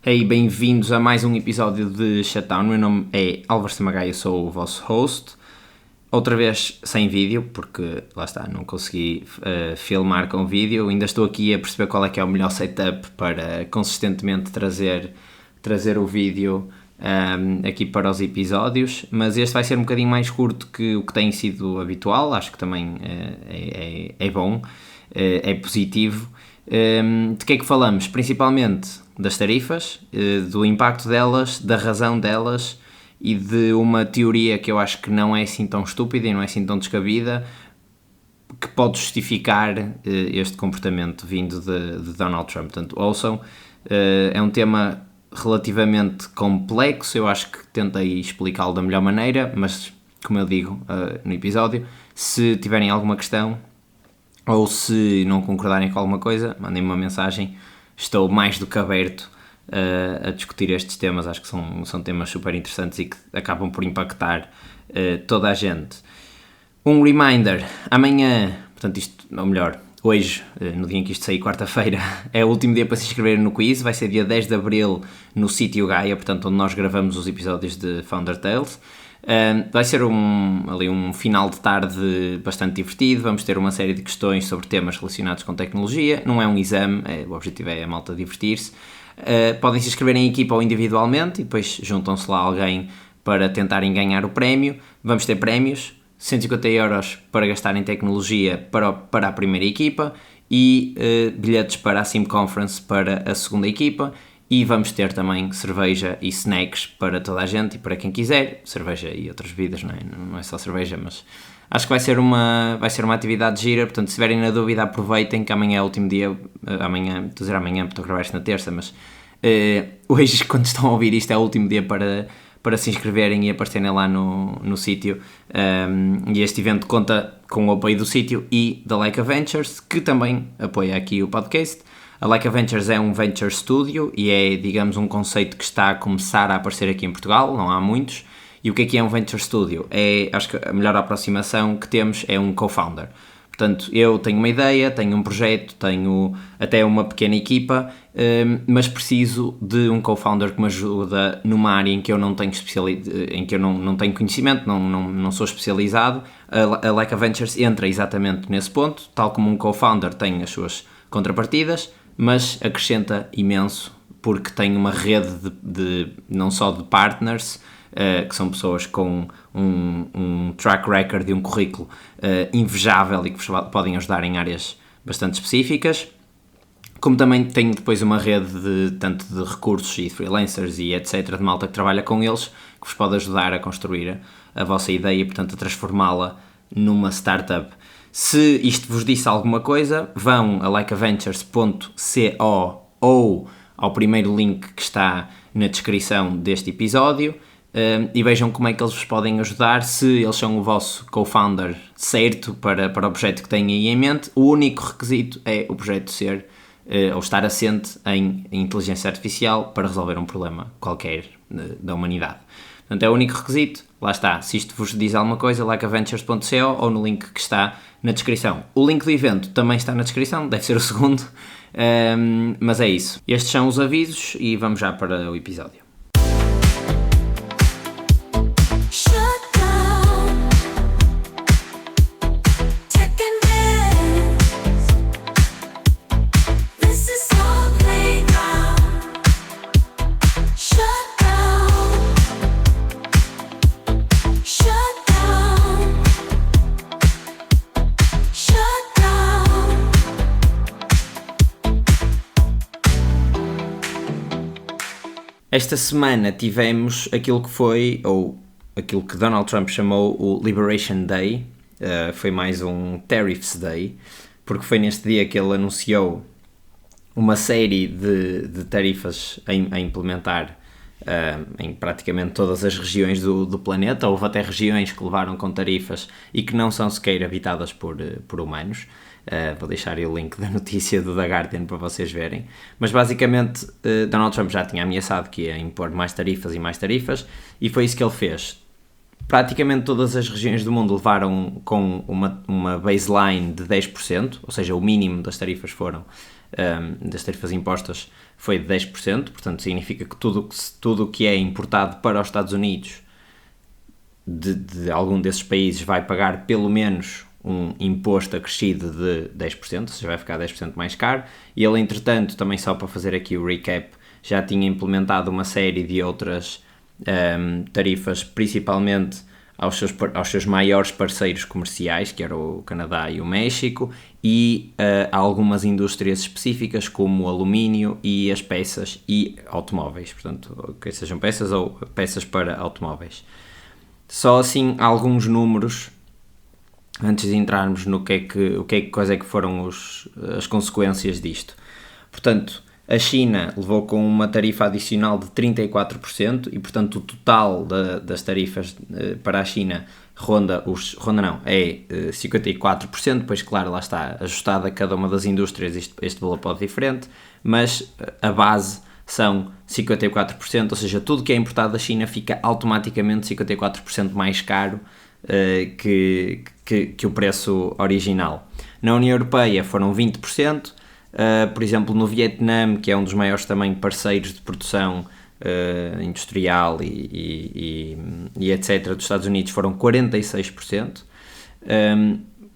Hey, bem-vindos a mais um episódio de Shutdown. Meu nome é Álvaro Samagaia, sou o vosso host. Outra vez sem vídeo, porque lá está, não consegui filmar com vídeo. Ainda estou aqui a perceber qual é que é o melhor setup para consistentemente trazer o vídeo aqui para os episódios. Mas este vai ser um bocadinho mais curto que o que tem sido habitual. Acho que também é bom, é positivo. De que é que falamos? Principalmente das tarifas, do impacto delas, da razão delas e de uma teoria que eu acho que não é assim tão estúpida e não é assim tão descabida, que pode justificar este comportamento vindo de Donald Trump. Portanto, ouçam, é um tema relativamente complexo, eu acho que tentei explicá-lo da melhor maneira, mas como eu digo no episódio, se tiverem alguma questão ou se não concordarem com alguma coisa, mandem-me uma mensagem. Estou mais do que aberto a discutir estes temas. Acho que são temas super interessantes e que acabam por impactar toda a gente. Um reminder, amanhã, portanto isto, ou melhor, hoje, no dia em que isto sair, quarta-feira, é o último dia para se inscrever no quiz. Vai ser dia 10 de Abril no sítio Gaia, portanto onde nós gravamos os episódios de Founder Tales. Vai ser um final de tarde bastante divertido. Vamos ter uma série de questões sobre temas relacionados com tecnologia. Não é um exame, o objetivo é a malta divertir-se. Podem se inscrever em equipa ou individualmente e depois juntam-se lá alguém para tentarem ganhar o prémio. Vamos ter prémios, 150€ para gastar em tecnologia para a primeira equipa e bilhetes para a Sim Conference para a segunda equipa. E vamos ter também cerveja e snacks para toda a gente e para quem quiser. Cerveja e outras bebidas, não é só cerveja, mas acho que vai ser uma atividade gira. Portanto, se estiverem na dúvida, aproveitem que amanhã é o último dia. Amanhã, estou a dizer amanhã, porque estou a gravar isto na terça, mas hoje, quando estão a ouvir isto, é o último dia para se inscreverem e aparecerem lá no sítio. E este evento conta com o apoio do sítio e da Leica Ventures, que também apoia aqui o podcast. A Leica Ventures é um venture studio e é, digamos, um conceito que está a começar a aparecer aqui em Portugal, não há muitos. E o que é um venture studio? Acho que a melhor aproximação que temos é um co-founder. Portanto, eu tenho uma ideia, tenho um projeto, tenho até uma pequena equipa, mas preciso de um co-founder que me ajuda numa área em que eu não tenho em que eu não tenho conhecimento, não sou especializado. A Leica Ventures entra exatamente nesse ponto, tal como um co-founder tem as suas contrapartidas, mas acrescenta imenso porque tem uma rede de não só de partners, que são pessoas com um track record e um currículo invejável e que vos podem ajudar em áreas bastante específicas, como também tenho depois uma rede tanto de recursos e freelancers e etc, de malta que trabalha com eles, que vos pode ajudar a construir a vossa ideia e, portanto, a transformá-la numa startup. Se isto vos disse alguma coisa, vão a leicaventures.co ou ao primeiro link que está na descrição deste episódio e vejam como é que eles vos podem ajudar. Se eles são o vosso co-founder certo para o projeto que têm aí em mente, o único requisito é o projeto ser ou estar assente em inteligência artificial para resolver um problema qualquer da humanidade. Portanto, é o único requisito. Lá está. Se isto vos diz alguma coisa, leicaventures.co ou no link que está na descrição. O link do evento também está na descrição, deve ser o segundo, mas é isso. Estes são os avisos e vamos já para o episódio. Esta semana tivemos aquilo que foi, ou aquilo que Donald Trump chamou o Liberation Day. Foi mais um Tariffs Day, porque foi neste dia que ele anunciou uma série de tarifas a implementar em praticamente todas as regiões do planeta. Houve até regiões que levaram com tarifas e que não são sequer habitadas por humanos. Vou deixar aí o link da notícia do The Guardian para vocês verem, mas basicamente Donald Trump já tinha ameaçado que ia impor mais tarifas e foi isso que ele fez. Praticamente todas as regiões do mundo levaram com uma baseline de 10%, ou seja, o mínimo das tarifas foram das tarifas impostas foi de 10%, portanto significa que tudo o que é importado para os Estados Unidos de algum desses países vai pagar pelo menos um imposto acrescido de 10%, ou seja, vai ficar 10% mais caro. E ele, entretanto, também só para fazer aqui o recap, já tinha implementado uma série de outras tarifas, principalmente aos seus maiores parceiros comerciais, que era o Canadá e o México, e a algumas indústrias específicas, como o alumínio e as peças e automóveis, portanto, que sejam peças ou peças para automóveis. Só assim alguns números antes de entrarmos no quais é que foram as consequências disto. Portanto, a China levou com uma tarifa adicional de 34% e, portanto, o total das tarifas para a China é 54%, depois, claro, lá está, ajustado a cada uma das indústrias, este valor pode ser diferente, mas a base são 54%, ou seja, tudo que é importado da China fica automaticamente 54% mais caro que o preço original. Na União Europeia foram 20%, por exemplo, no Vietnã, que é um dos maiores também parceiros de produção industrial e etc. dos Estados Unidos, foram 46%.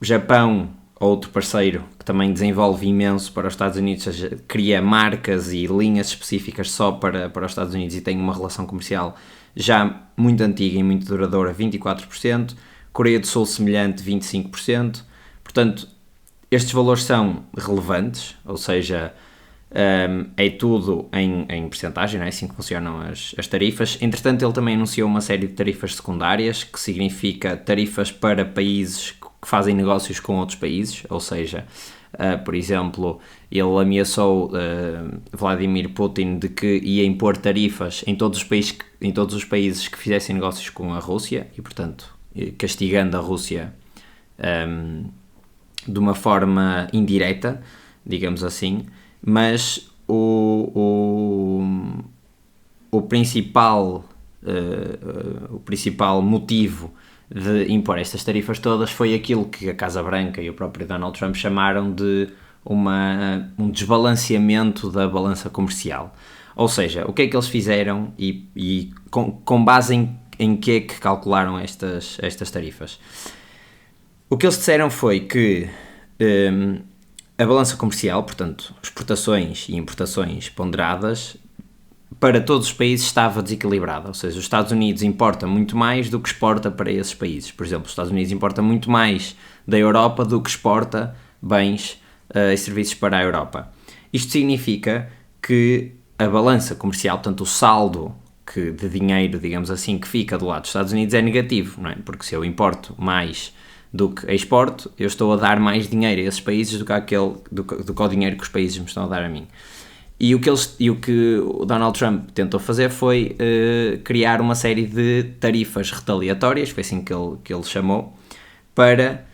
Japão, outro parceiro que também desenvolve imenso para os Estados Unidos, ou seja, cria marcas e linhas específicas só para os Estados Unidos e tem uma relação comercial já muito antiga e muito duradoura, 24%. Coreia do Sul semelhante, 25%. Portanto, estes valores são relevantes, ou seja, é tudo em percentagem, não é assim que funcionam as tarifas. Entretanto, ele também anunciou uma série de tarifas secundárias, que significa tarifas para países que fazem negócios com outros países, ou seja, por exemplo, ele ameaçou Vladimir Putin de que ia impor tarifas em todos os países que fizessem negócios com a Rússia e, portanto, castigando a Rússia de uma forma indireta, digamos assim, mas o principal motivo de impor estas tarifas todas foi aquilo que a Casa Branca e o próprio Donald Trump chamaram de um desbalanceamento da balança comercial. Ou seja, o que é que eles fizeram e com base em que é que calcularam estas tarifas? O que eles disseram foi que a balança comercial, portanto, exportações e importações ponderadas, para todos os países estava desequilibrada, ou seja, os Estados Unidos importa muito mais do que exporta para esses países. Por exemplo, os Estados Unidos importa muito mais da Europa do que exporta bens e serviços para a Europa. Isto significa que a balança comercial, portanto, o saldo de dinheiro, digamos assim, que fica do lado dos Estados Unidos é negativo, não é? Porque se eu importo mais do que exporto, eu estou a dar mais dinheiro a esses países do que o dinheiro que os países me estão a dar a mim. E o que o Donald Trump tentou fazer foi criar uma série de tarifas retaliatórias, foi assim que ele chamou, para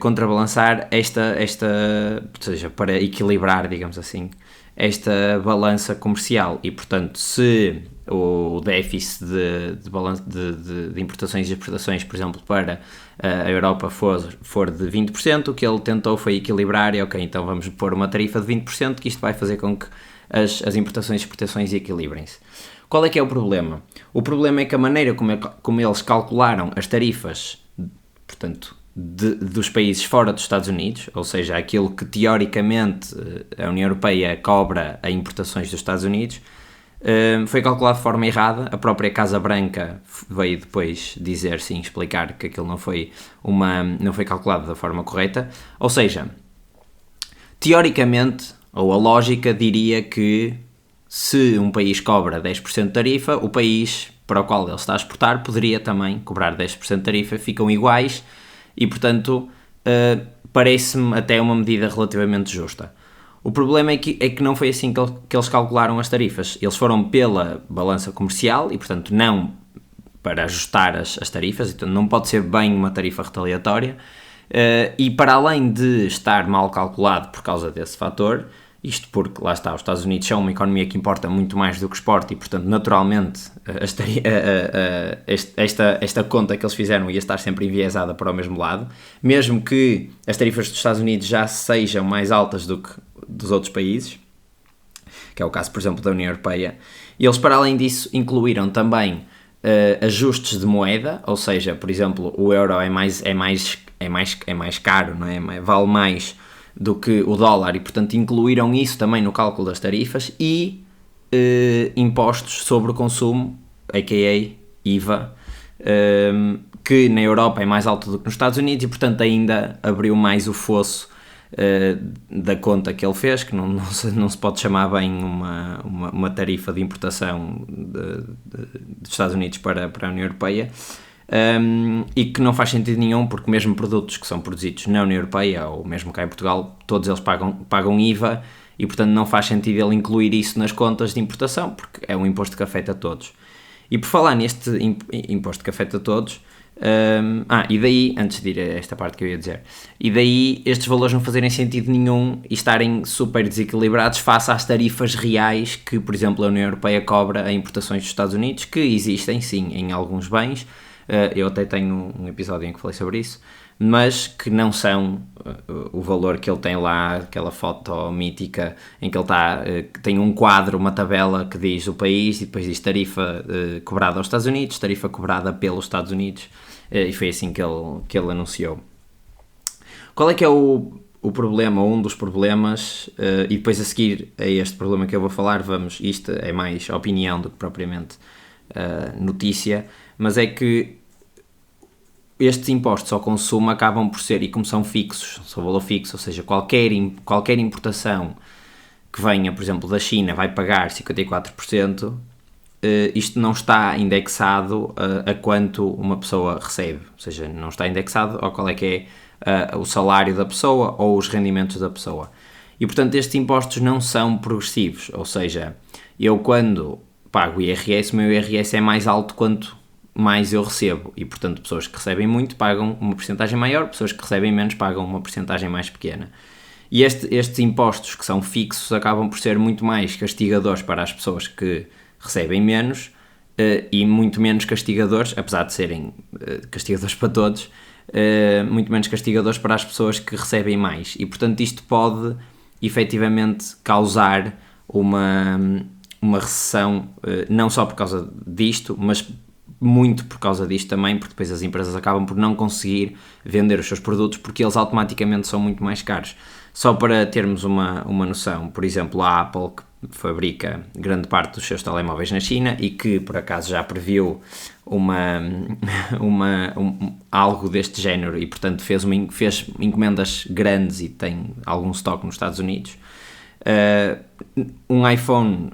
contrabalançar ou seja, para equilibrar, digamos assim, esta balança comercial. E, portanto, se o déficit de importações e exportações, por exemplo, para a Europa for de 20%, o que ele tentou foi equilibrar e, ok, então vamos pôr uma tarifa de 20%, que isto vai fazer com que as importações e exportações equilibrem-se. Qual é que é o problema? O problema é que a maneira como eles calcularam as tarifas, portanto, dos países fora dos Estados Unidos, ou seja, aquilo que teoricamente a União Europeia cobra a importações dos Estados Unidos, foi calculado de forma errada. A própria Casa Branca veio depois dizer, sim, explicar que aquilo não foi calculado da forma correta. Ou seja, teoricamente, ou a lógica diria que se um país cobra 10% de tarifa, o país para o qual ele está a exportar poderia também cobrar 10% de tarifa, ficam iguais e, portanto, parece-me até uma medida relativamente justa. O problema é que não foi assim que eles calcularam as tarifas. Eles foram pela balança comercial e, portanto, não para ajustar as tarifas, então não pode ser bem uma tarifa retaliatória. E para além de estar mal calculado por causa desse fator, Isto porque, lá está, os Estados Unidos são uma economia que importa muito mais do que exporta e, portanto, naturalmente, esta conta que eles fizeram ia estar sempre enviesada para o mesmo lado, mesmo que as tarifas dos Estados Unidos já sejam mais altas do que dos outros países, que é o caso, por exemplo, da União Europeia. E eles, para além disso, incluíram também ajustes de moeda, ou seja, por exemplo, o euro é mais caro, não é? Vale mais do que o dólar e, portanto, incluíram isso também no cálculo das tarifas e impostos sobre o consumo, a.k.a. IVA, que na Europa é mais alto do que nos Estados Unidos e, portanto, ainda abriu mais o fosso da conta que ele fez, que não se pode chamar bem uma tarifa de importação dos Estados Unidos para a União Europeia. E que não faz sentido nenhum, porque mesmo produtos que são produzidos na União Europeia ou mesmo cá em Portugal, todos eles pagam IVA e, portanto, não faz sentido ele incluir isso nas contas de importação, porque é um imposto que afeta a todos. E por falar neste imposto que afeta a todos, e daí, antes de ir a esta parte que eu ia dizer, e daí estes valores não fazerem sentido nenhum e estarem super desequilibrados face às tarifas reais que, por exemplo, a União Europeia cobra a importações dos Estados Unidos, que existem sim em alguns bens. Eu até tenho um episódio em que falei sobre isso, mas que não são o valor que ele tem lá, aquela foto mítica em que ele está, tem um quadro, uma tabela que diz o país e depois diz tarifa cobrada aos Estados Unidos, tarifa cobrada pelos Estados Unidos, e foi assim que ele anunciou. Qual é que é o problema, ou um dos problemas, e depois a seguir a este problema que eu vou falar, isto é mais opinião do que propriamente notícia, mas é que estes impostos ao consumo acabam por ser, e como são fixos, são valor fixo, ou seja, qualquer importação que venha, por exemplo, da China vai pagar 54%, isto não está indexado a quanto uma pessoa recebe, ou seja, não está indexado a qual é que é o salário da pessoa ou os rendimentos da pessoa. E, portanto, estes impostos não são progressivos, ou seja, eu quando pago o IRS, o meu IRS é mais alto quanto mais eu recebo e, portanto, pessoas que recebem muito pagam uma porcentagem maior, pessoas que recebem menos pagam uma porcentagem mais pequena. E estes impostos que são fixos acabam por ser muito mais castigadores para as pessoas que recebem menos e muito menos castigadores, apesar de serem castigadores para todos, muito menos castigadores para as pessoas que recebem mais. E, portanto, isto pode efetivamente causar uma recessão, não só por causa disto, mas muito por causa disto também, porque depois as empresas acabam por não conseguir vender os seus produtos porque eles automaticamente são muito mais caros. Só para termos uma noção, por exemplo, a Apple, que fabrica grande parte dos seus telemóveis na China e que por acaso já previu algo deste género e, portanto, fez encomendas grandes e tem algum estoque nos Estados Unidos. Um iPhone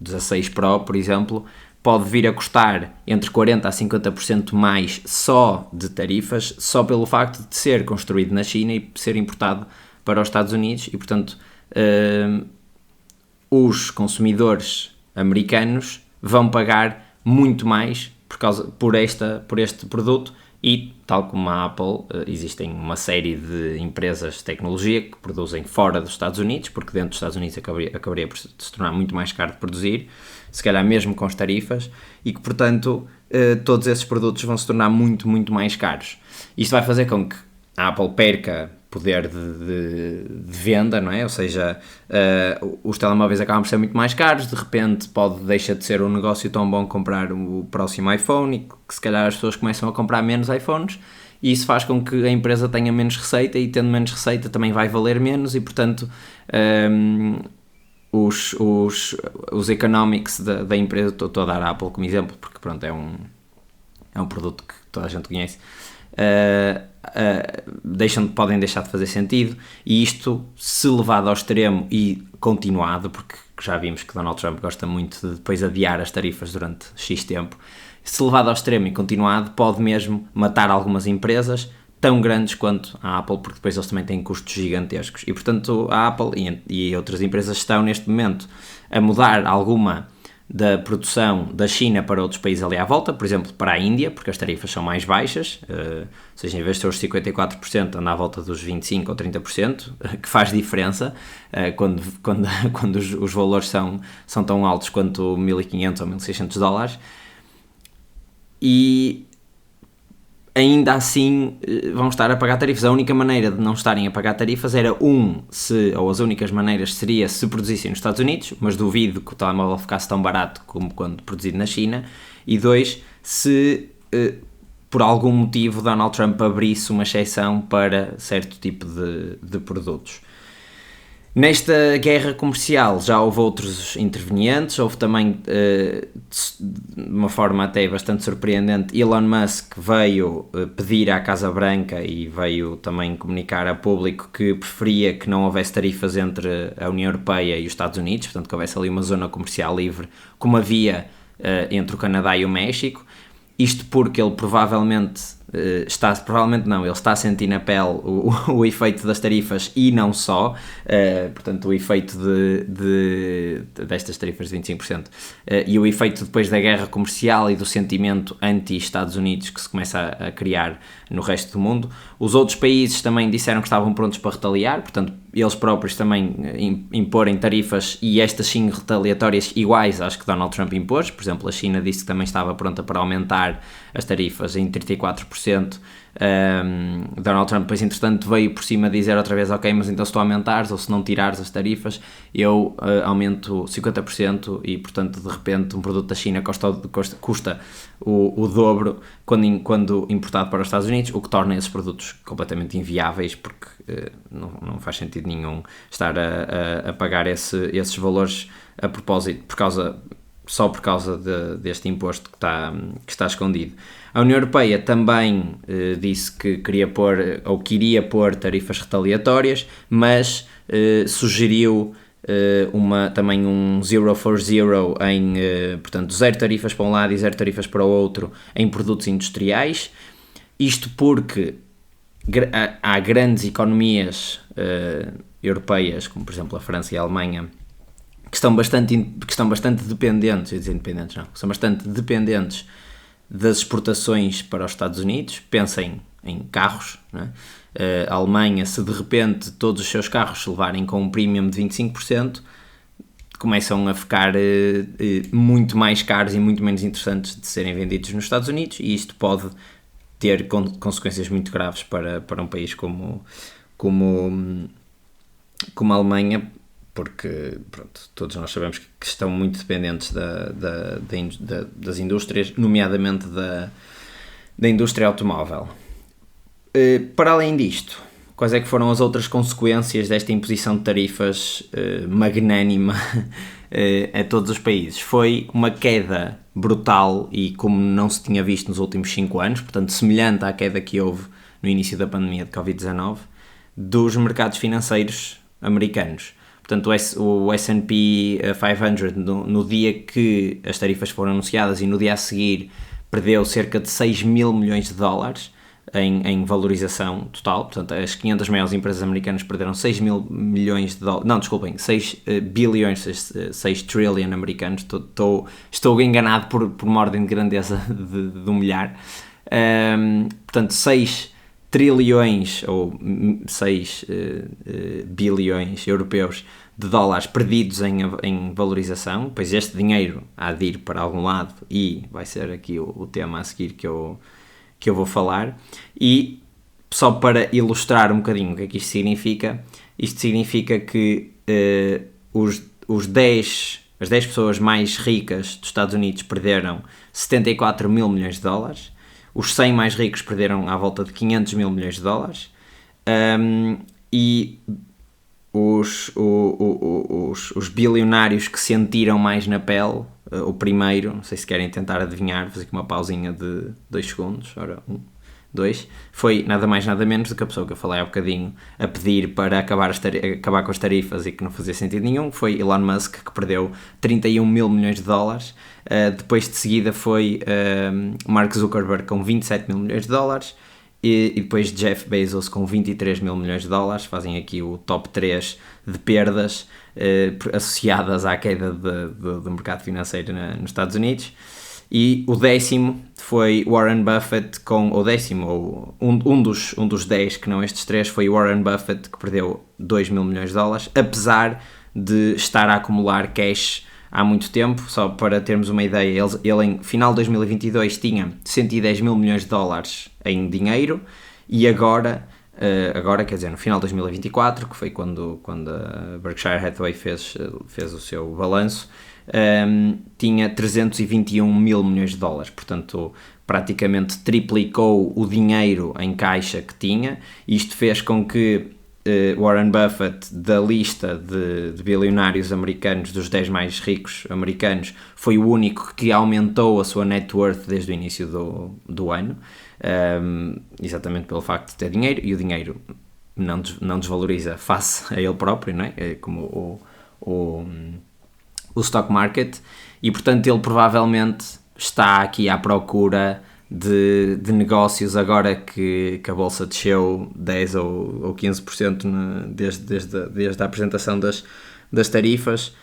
16 Pro, por exemplo, pode vir a custar entre 40% a 50% mais só de tarifas, só pelo facto de ser construído na China e ser importado para os Estados Unidos e, portanto, os consumidores americanos vão pagar muito mais por este produto e, tal como a Apple, existem uma série de empresas de tecnologia que produzem fora dos Estados Unidos, porque dentro dos Estados Unidos acabaria por se tornar muito mais caro de produzir, se calhar mesmo com as tarifas, e que, portanto, todos esses produtos vão se tornar muito, muito mais caros. Isto vai fazer com que a Apple perca poder de venda, não é? Ou seja, os telemóveis acabam por ser muito mais caros, de repente deixar de ser um negócio tão bom comprar o próximo iPhone e que se calhar as pessoas começam a comprar menos iPhones e isso faz com que a empresa tenha menos receita e tendo menos receita também vai valer menos e, portanto, os economics da empresa, estou a dar a Apple como exemplo porque pronto, é um produto que toda a gente conhece, podem deixar de fazer sentido e isto, se levado ao extremo e continuado, porque já vimos que Donald Trump gosta muito de depois adiar as tarifas durante X tempo, se levado ao extremo e continuado pode mesmo matar algumas empresas tão grandes quanto a Apple, porque depois eles também têm custos gigantescos e, portanto, a Apple e outras empresas estão neste momento a mudar alguma da produção da China para outros países ali à volta, por exemplo, para a Índia, porque as tarifas são mais baixas, ou seja, em vez de ser os 54%, anda à volta dos 25% ou 30%, que faz diferença quando os valores são tão altos quanto 1.500 ou 1.600 dólares. E ainda assim vão estar a pagar tarifas. A única maneira de não estarem a pagar tarifas era ou as únicas maneiras seria se produzissem nos Estados Unidos, mas duvido que o telemóvel ficasse tão barato como quando produzido na China, e 2, se por algum motivo Donald Trump abrisse uma exceção para certo tipo de produtos. Nesta guerra comercial já houve outros intervenientes, houve também, de uma forma até bastante surpreendente, Elon Musk veio pedir à Casa Branca e veio também comunicar a público que preferia que não houvesse tarifas entre a União Europeia e os Estados Unidos, portanto que houvesse ali uma zona comercial livre, como havia entre o Canadá e o México. Isto porque ele ele está a sentir na pele o efeito das tarifas e não só, portanto o efeito destas tarifas de 25%, e o efeito depois da guerra comercial e do sentimento anti-Estados Unidos que se começa a criar no resto do mundo. Os outros países também disseram que estavam prontos para retaliar, portanto eles próprios também imporem tarifas, e estas sim retaliatórias iguais às que Donald Trump impôs. Por exemplo, a China disse que também estava pronta para aumentar as tarifas em 34%. Donald Trump depois entretanto veio por cima dizer outra vez: ok, mas então se tu aumentares ou se não tirares as tarifas eu aumento 50%, e portanto de repente um produto da China custa o dobro quando importado para os Estados Unidos, o que torna esses produtos completamente inviáveis, porque não faz sentido nenhum estar a pagar esses valores a propósito, só por causa deste imposto que está escondido. A União Europeia também disse que queria pôr tarifas retaliatórias, mas sugeriu também um zero for zero portanto, 0 tarifas para um lado e 0 tarifas para o outro em produtos industriais. Isto porque há grandes economias europeias, como por exemplo a França e a Alemanha, que estão bastante dependentes, são bastante dependentes das exportações para os Estados Unidos. Pensem em carros, não é? A Alemanha, se de repente todos os seus carros se levarem com um premium de 25%, começam a ficar muito mais caros e muito menos interessantes de serem vendidos nos Estados Unidos, e isto pode ter consequências muito graves para um país como a Alemanha, porque pronto, todos nós sabemos que estão muito dependentes das indústrias, nomeadamente da indústria automóvel. Para além disto, quais é que foram as outras consequências desta imposição de tarifas magnânima a todos os países? Foi uma queda brutal, e como não se tinha visto nos últimos 5 anos, portanto semelhante à queda que houve no início da pandemia de Covid-19, dos mercados financeiros americanos. Portanto, o S&P 500, no dia que as tarifas foram anunciadas e no dia a seguir, perdeu cerca de 6 mil milhões de dólares em valorização total. Portanto, as 500 maiores empresas americanas perderam 6 mil milhões de dólares. Não, desculpem, 6 bilhões, 6 trillion americanos. Estou enganado por uma ordem de grandeza de um milhar. Portanto, 6 trilhões ou 6 bilhões europeus de dólares perdidos em valorização. Pois este dinheiro há de ir para algum lado, e vai ser aqui o tema a seguir que eu vou falar. E só para ilustrar um bocadinho o que é que isto significa que as 10 pessoas mais ricas dos Estados Unidos perderam 74 mil milhões de dólares, os 100 mais ricos perderam à volta de 500 mil milhões de dólares, e os bilionários que sentiram mais na pele, o primeiro, não sei se querem tentar adivinhar, fazer aqui uma pausinha de 2 segundos, ora, 1, 2, foi nada mais nada menos do que a pessoa que eu falei há bocadinho a pedir para acabar com as tarifas e que não fazia sentido nenhum. Foi Elon Musk, que perdeu 31 mil milhões de dólares. Depois de seguida foi Mark Zuckerberg com 27 mil milhões de dólares, e depois Jeff Bezos com 23 mil milhões de dólares, fazem aqui o top 3 de perdas associadas à queda do mercado financeiro nos Estados Unidos. E o 10º foi Warren Buffett com o 10º, ou um dos 10 que não estes 3, foi Warren Buffett, que perdeu 2 mil milhões de dólares, apesar de estar a acumular cash há muito tempo. Só para termos uma ideia, ele em final de 2022 tinha 110 mil milhões de dólares em dinheiro, e agora quer dizer, no final de 2024, que foi quando a Berkshire Hathaway fez o seu balanço, tinha 321 mil milhões de dólares, portanto praticamente triplicou o dinheiro em caixa que tinha. Isto fez com que Warren Buffett, da lista de bilionários americanos, dos 10 mais ricos americanos, foi o único que aumentou a sua net worth desde o início do ano, exatamente pelo facto de ter dinheiro, e o dinheiro não desvaloriza face a ele próprio, não é? Como o stock market, e portanto ele provavelmente está aqui à procura de negócios agora que a bolsa desceu 10 ou 15% desde a apresentação das tarifas,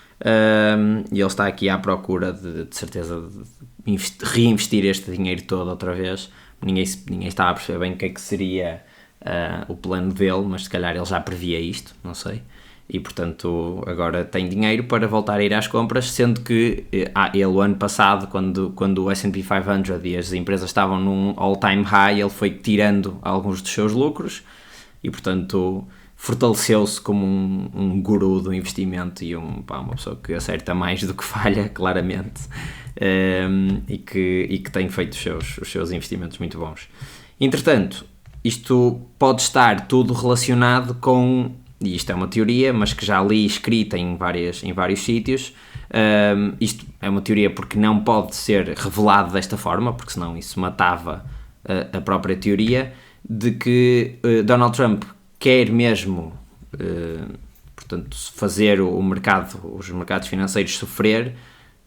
e ele está aqui à procura de certeza de reinvestir este dinheiro todo outra vez. Ninguém está a perceber bem o que é que seria o plano dele, mas se calhar ele já previa isto, não sei. E portanto agora tem dinheiro para voltar a ir às compras, sendo que ele o ano passado, quando o S&P 500 e as empresas estavam num all-time high, ele foi tirando alguns dos seus lucros e portanto fortaleceu-se como um guru do investimento e uma pessoa que acerta mais do que falha, claramente, e que tem feito os seus investimentos muito bons. Entretanto, isto pode estar tudo relacionado com, e isto é uma teoria, mas que já li escrita em vários sítios. Isto é uma teoria porque não pode ser revelado desta forma, porque senão isso matava a própria teoria, de que Donald Trump quer mesmo, portanto, fazer os mercados financeiros sofrer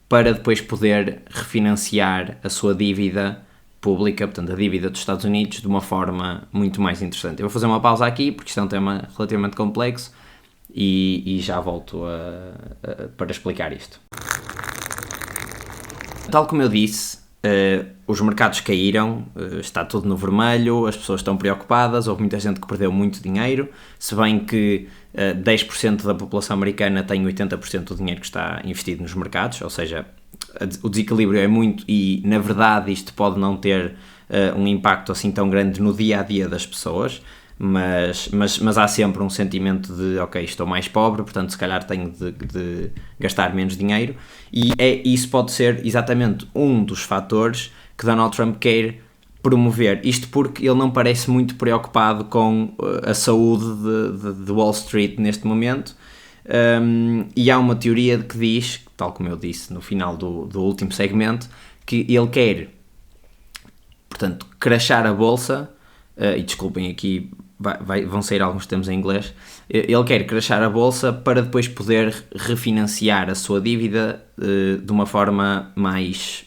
para depois poder refinanciar a sua dívida pública, portanto a dívida dos Estados Unidos, de uma forma muito mais interessante. Eu vou fazer uma pausa aqui porque isto é um tema relativamente complexo e já volto para explicar isto. Tal como eu disse, os mercados caíram, está tudo no vermelho, as pessoas estão preocupadas, houve muita gente que perdeu muito dinheiro, se bem que 10% da população americana tem 80% do dinheiro que está investido nos mercados, ou seja, o desequilíbrio é muito, e na verdade isto pode não ter um impacto assim tão grande no dia a dia das pessoas, mas há sempre um sentimento de ok, estou mais pobre, portanto se calhar tenho de gastar menos dinheiro, e isso pode ser exatamente um dos fatores que Donald Trump quer promover, isto porque ele não parece muito preocupado com a saúde de Wall Street neste momento. E há uma teoria que diz, tal como eu disse no final do último segmento, que ele quer, portanto, crashar a bolsa, e desculpem aqui, vão sair alguns termos em inglês, ele quer crashar a bolsa para depois poder refinanciar a sua dívida de uma forma mais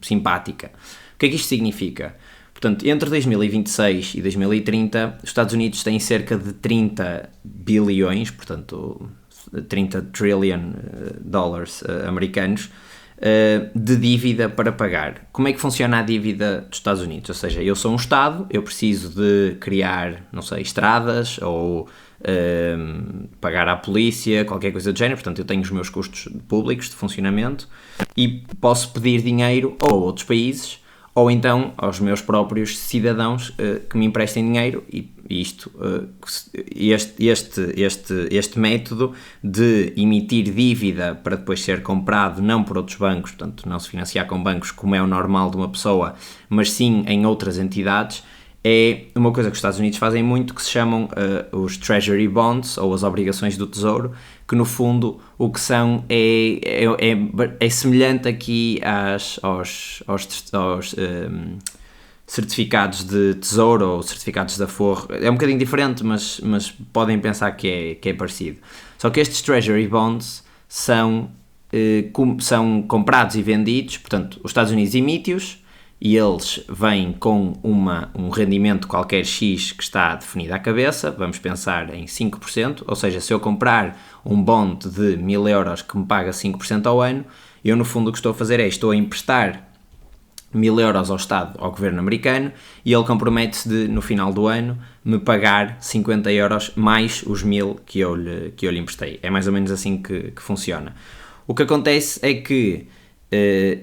simpática. O que é que isto significa? Portanto, entre 2026 e 2030, os Estados Unidos têm cerca de 30 bilhões, portanto 30 trillion dólares americanos, de dívida para pagar. Como é que funciona a dívida dos Estados Unidos? Ou seja, eu sou um Estado, eu preciso de criar, não sei, estradas ou pagar à polícia, qualquer coisa do género, portanto eu tenho os meus custos públicos de funcionamento e posso pedir dinheiro ou a outros países ou então aos meus próprios cidadãos que me emprestem dinheiro, e este método de emitir dívida para depois ser comprado não por outros bancos, portanto não se financiar com bancos como é o normal de uma pessoa, mas sim em outras entidades, é uma coisa que os Estados Unidos fazem muito, que se chamam os Treasury Bonds, ou as obrigações do Tesouro, que no fundo o que são é semelhante aqui aos certificados de Tesouro ou certificados de Aforro. É um bocadinho diferente, mas podem pensar que é parecido. Só que estes Treasury Bonds são comprados e vendidos, portanto os Estados Unidos emite-os e eles vêm com um rendimento qualquer X que está definido à cabeça, vamos pensar em 5%, ou seja, se eu comprar um bond de 1000 euros que me paga 5% ao ano, eu no fundo o que estou a fazer é, estou a emprestar 1000 euros ao Estado, ao governo americano, e ele compromete-se de, no final do ano, me pagar 50 euros mais os 1000 que eu lhe emprestei. É mais ou menos assim que funciona. O que acontece é que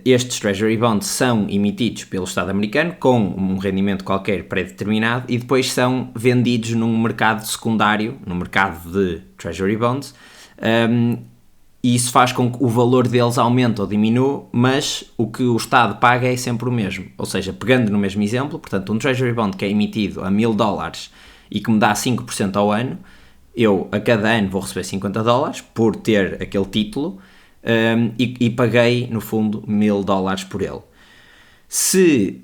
estes Treasury Bonds são emitidos pelo Estado americano com um rendimento qualquer pré-determinado e depois são vendidos num mercado secundário, no mercado de Treasury Bonds, e isso faz com que o valor deles aumente ou diminua, mas o que o Estado paga é sempre o mesmo. Ou seja, pegando no mesmo exemplo, portanto, um Treasury Bond que é emitido a 1000 dólares e que me dá 5% ao ano, eu a cada ano vou receber 50 dólares por ter aquele título, e paguei, no fundo, 1000 dólares por ele. Se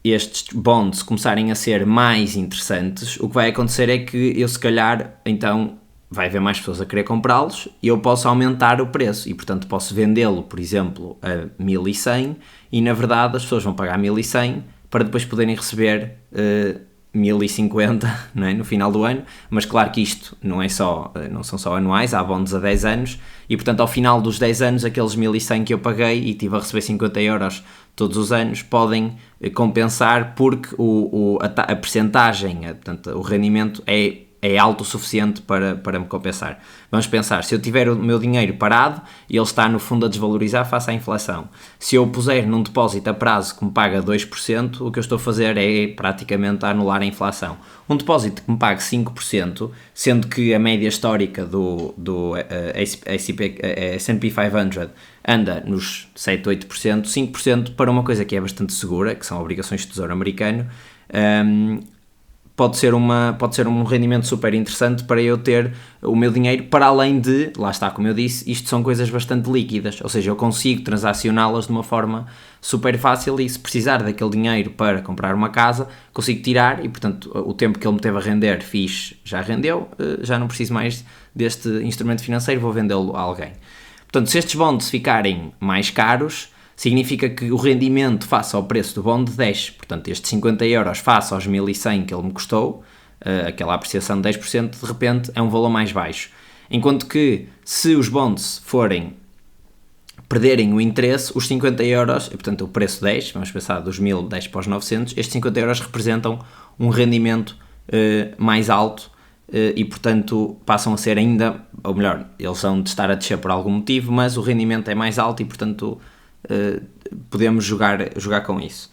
estes bonds começarem a ser mais interessantes, o que vai acontecer é que eu, se calhar, então vai haver mais pessoas a querer comprá-los e eu posso aumentar o preço e, portanto, posso vendê-lo, por exemplo, a 1100 e, na verdade, as pessoas vão pagar 1100 para depois poderem receber 1050, não é, no final do ano, mas claro que isto não são só anuais, há bonds a 10 anos e, portanto, ao final dos 10 anos, aqueles 1100 que eu paguei e tive a receber 50 euros todos os anos, podem compensar porque a percentagem, portanto, o rendimento é alto o suficiente para me compensar. Vamos pensar, se eu tiver o meu dinheiro parado e ele está no fundo a desvalorizar face à inflação, se eu o puser num depósito a prazo que me paga 2%, o que eu estou a fazer é praticamente anular a inflação. Um depósito que me pague 5%, sendo que a média histórica do S&P 500 anda nos 7, 8%, 5% para uma coisa que é bastante segura, que são obrigações de tesouro americano, pode ser um rendimento super interessante para eu ter o meu dinheiro, para além de, lá está, como eu disse, isto são coisas bastante líquidas, ou seja, eu consigo transacioná-las de uma forma super fácil e se precisar daquele dinheiro para comprar uma casa, consigo tirar e, portanto, o tempo que ele me teve a render, já rendeu, já não preciso mais deste instrumento financeiro, vou vendê-lo a alguém. Portanto, se estes bonds ficarem mais caros, significa que o rendimento face ao preço do bond desce. Portanto, estes 50 euros face aos 1100 que ele me custou, aquela apreciação de 10%, de repente é um valor mais baixo. Enquanto que, se os bonds perderem o interesse, os 50 euros, e portanto o preço 10, vamos pensar dos 1000, 10 para os 900, estes 50 euros representam um rendimento mais alto e, portanto, passam a ser ainda, ou melhor, eles vão de estar a descer por algum motivo, mas o rendimento é mais alto e, portanto, podemos jogar com isso.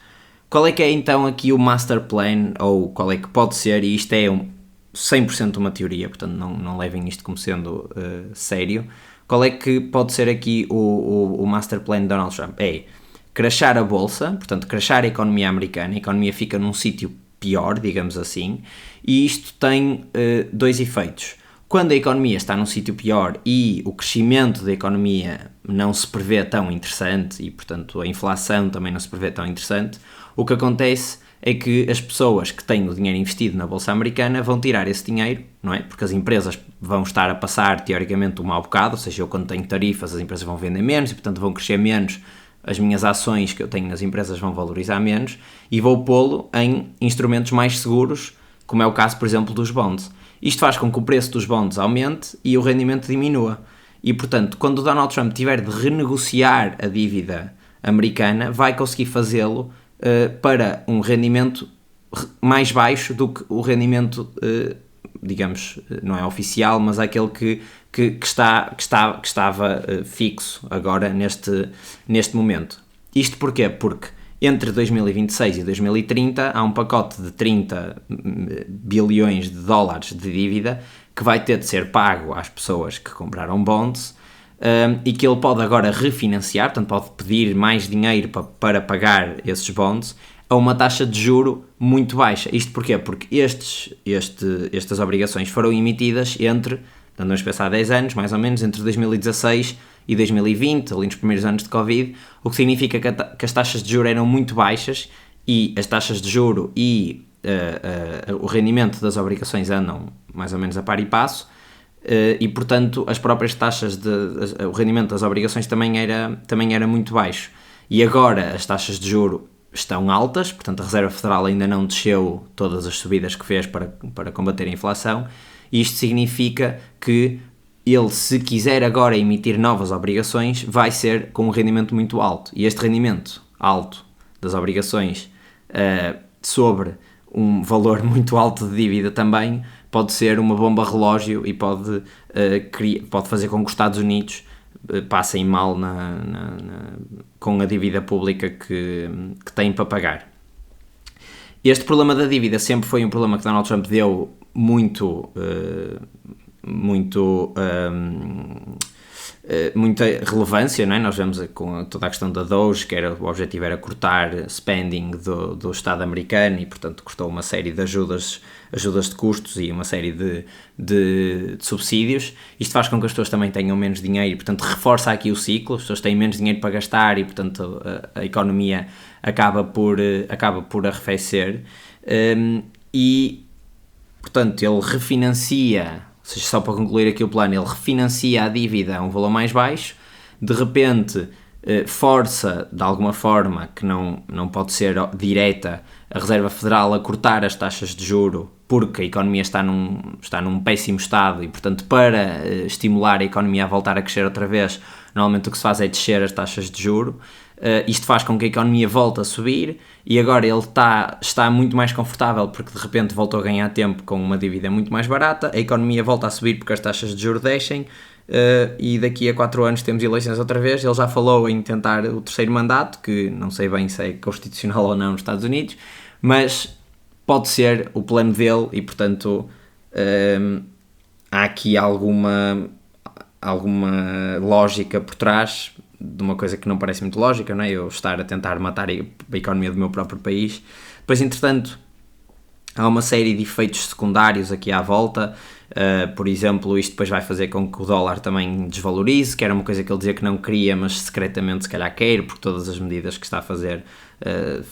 Qual é que é então aqui o master plan, ou qual é que pode ser, e isto é 100% uma teoria, portanto não levem isto como sendo sério, qual é que pode ser aqui o master plan de Donald Trump? É crashar a bolsa, portanto crashar a economia americana, a economia fica num sítio pior, digamos assim, e isto tem dois efeitos. Quando a economia está num sítio pior e o crescimento da economia não se prevê tão interessante e, portanto, a inflação também não se prevê tão interessante, o que acontece é que as pessoas que têm o dinheiro investido na Bolsa Americana vão tirar esse dinheiro, não é? Porque as empresas vão estar a passar, teoricamente, um mau bocado, ou seja, eu quando tenho tarifas as empresas vão vender menos e, portanto, vão crescer menos, as minhas ações que eu tenho nas empresas vão valorizar menos e vou pô-lo em instrumentos mais seguros, como é o caso, por exemplo, dos bonds. Isto faz com que o preço dos bonds aumente e o rendimento diminua. E, portanto, quando o Donald Trump tiver de renegociar a dívida americana, vai conseguir fazê-lo para um rendimento mais baixo do que o rendimento, digamos, não é oficial, mas aquele que estava fixo agora neste momento. Isto porquê? Porque entre 2026 e 2030 há um pacote de 30 bilhões de dólares de dívida que vai ter de ser pago às pessoas que compraram bonds e que ele pode agora refinanciar, portanto pode pedir mais dinheiro para pagar esses bonds a uma taxa de juro muito baixa. Isto porquê? Porque estas obrigações foram emitidas entre, vamos pensar, 10 anos, mais ou menos, entre 2016 e 2020, ali nos primeiros anos de Covid, o que significa que as taxas de juro eram muito baixas e as taxas de juro e o rendimento das obrigações andam mais ou menos a par e passo e, portanto, as próprias taxas o rendimento das obrigações também era muito baixo. E agora as taxas de juro estão altas, portanto a Reserva Federal ainda não desceu todas as subidas que fez para combater a inflação, e isto significa que ele, se quiser agora emitir novas obrigações, vai ser com um rendimento muito alto, e este rendimento alto das obrigações sobre um valor muito alto de dívida também pode ser uma bomba relógio e pode fazer com que os Estados Unidos passem mal com a dívida pública que têm para pagar. Este problema da dívida sempre foi um problema que Donald Trump deu muita relevância, não é? Nós vemos com toda a questão da DOGE, que o objetivo era cortar spending do Estado americano e, portanto, cortou uma série de ajudas de custos e uma série de subsídios. Isto faz com que as pessoas também tenham menos dinheiro e, portanto, reforça aqui o ciclo. As pessoas têm menos dinheiro para gastar e, portanto, a economia acaba por arrefecer. E, portanto, ele refinancia, ou seja, só para concluir aqui o plano, ele refinancia a dívida a um valor mais baixo, de repente força, de alguma forma, que não pode ser direta, a Reserva Federal a cortar as taxas de juro, porque a economia está num péssimo estado e, portanto, para estimular a economia a voltar a crescer outra vez, normalmente o que se faz é descer as taxas de juro. Isto faz com que a economia volte a subir e agora ele está muito mais confortável porque de repente voltou a ganhar tempo com uma dívida muito mais barata, a economia volta a subir porque as taxas de juros descem e daqui a 4 anos temos eleições outra vez. Ele já falou em tentar o terceiro mandato, que não sei bem se é constitucional ou não nos Estados Unidos, mas pode ser o plano dele e, portanto, há aqui alguma lógica por trás de uma coisa que não parece muito lógica, não é? Eu estar a tentar matar a economia do meu próprio país. Depois, entretanto, há uma série de efeitos secundários aqui à volta. Por exemplo, isto depois vai fazer com que o dólar também desvalorize, que era uma coisa que ele dizia que não queria, mas secretamente se calhar quer, porque todas as medidas que está a fazer